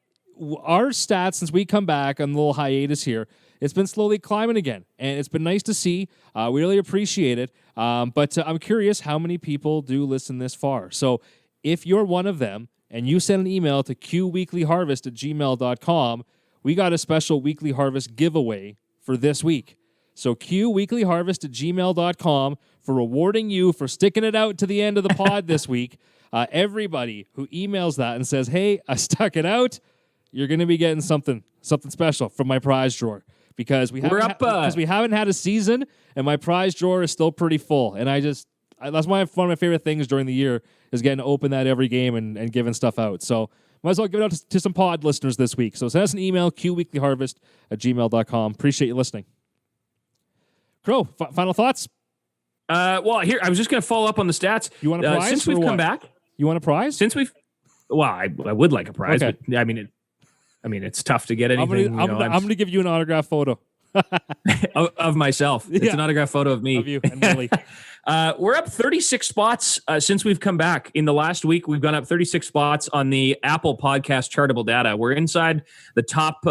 stats, since we come back on the little hiatus here, it's been slowly climbing again, and it's been nice to see. We really appreciate it. But I'm curious how many people do listen this far. So if you're one of them and you send an email to qweeklyharvest@gmail.com, we got a special Weekly Harvest giveaway for this week. So qweeklyharvest@gmail.com for rewarding you for sticking it out to the end of the pod this week. Everybody who emails that and says, hey, I stuck it out, you're going to be getting something special from my prize drawer. Because we haven't had a season, and my prize drawer is still pretty full. And that's one of my favorite things during the year is getting to open that every game and giving stuff out. So might as well give it out to some pod listeners this week. So send us an email, qweeklyharvest@gmail.com. Appreciate you listening. Crow, final thoughts? Here, I was just going to follow up on the stats. You want a prize? Since we've come back? You want a prize? I would like a prize, okay. But I mean, it's tough to get anything. I'm going to give you an autograph photo. of myself. It's an autograph photo of me. Of you and Millie. We're up 36 spots since we've come back. In the last week, we've gone up 36 spots on the Apple Podcast Chartable data. We're inside the top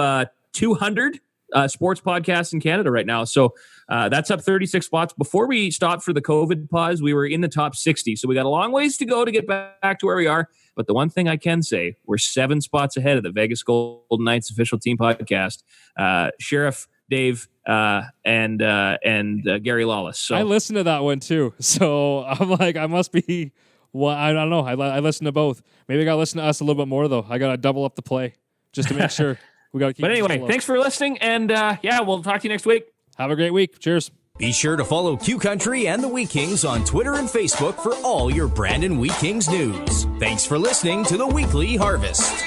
200 sports podcasts in Canada right now. So that's up 36 spots. Before we stopped for the COVID pause, we were in the top 60. So we got a long ways to go to get back to where we are. But the one thing I can say, we're 7 spots ahead of the Vegas Golden Knights official team podcast. Sheriff Dave and Gary Lawless. So I listened to that one too. So I'm like, I must be. Well, I don't know. I listen to both. Maybe I got to listen to us a little bit more though. I got to double up the play just to make sure we got to keep. But anyway, thanks for listening, and we'll talk to you next week. Have a great week. Cheers. Be sure to follow Q Country and the Wheat Kings on Twitter and Facebook for all your Brandon Wheat Kings news. Thanks for listening to the Weekly Harvest.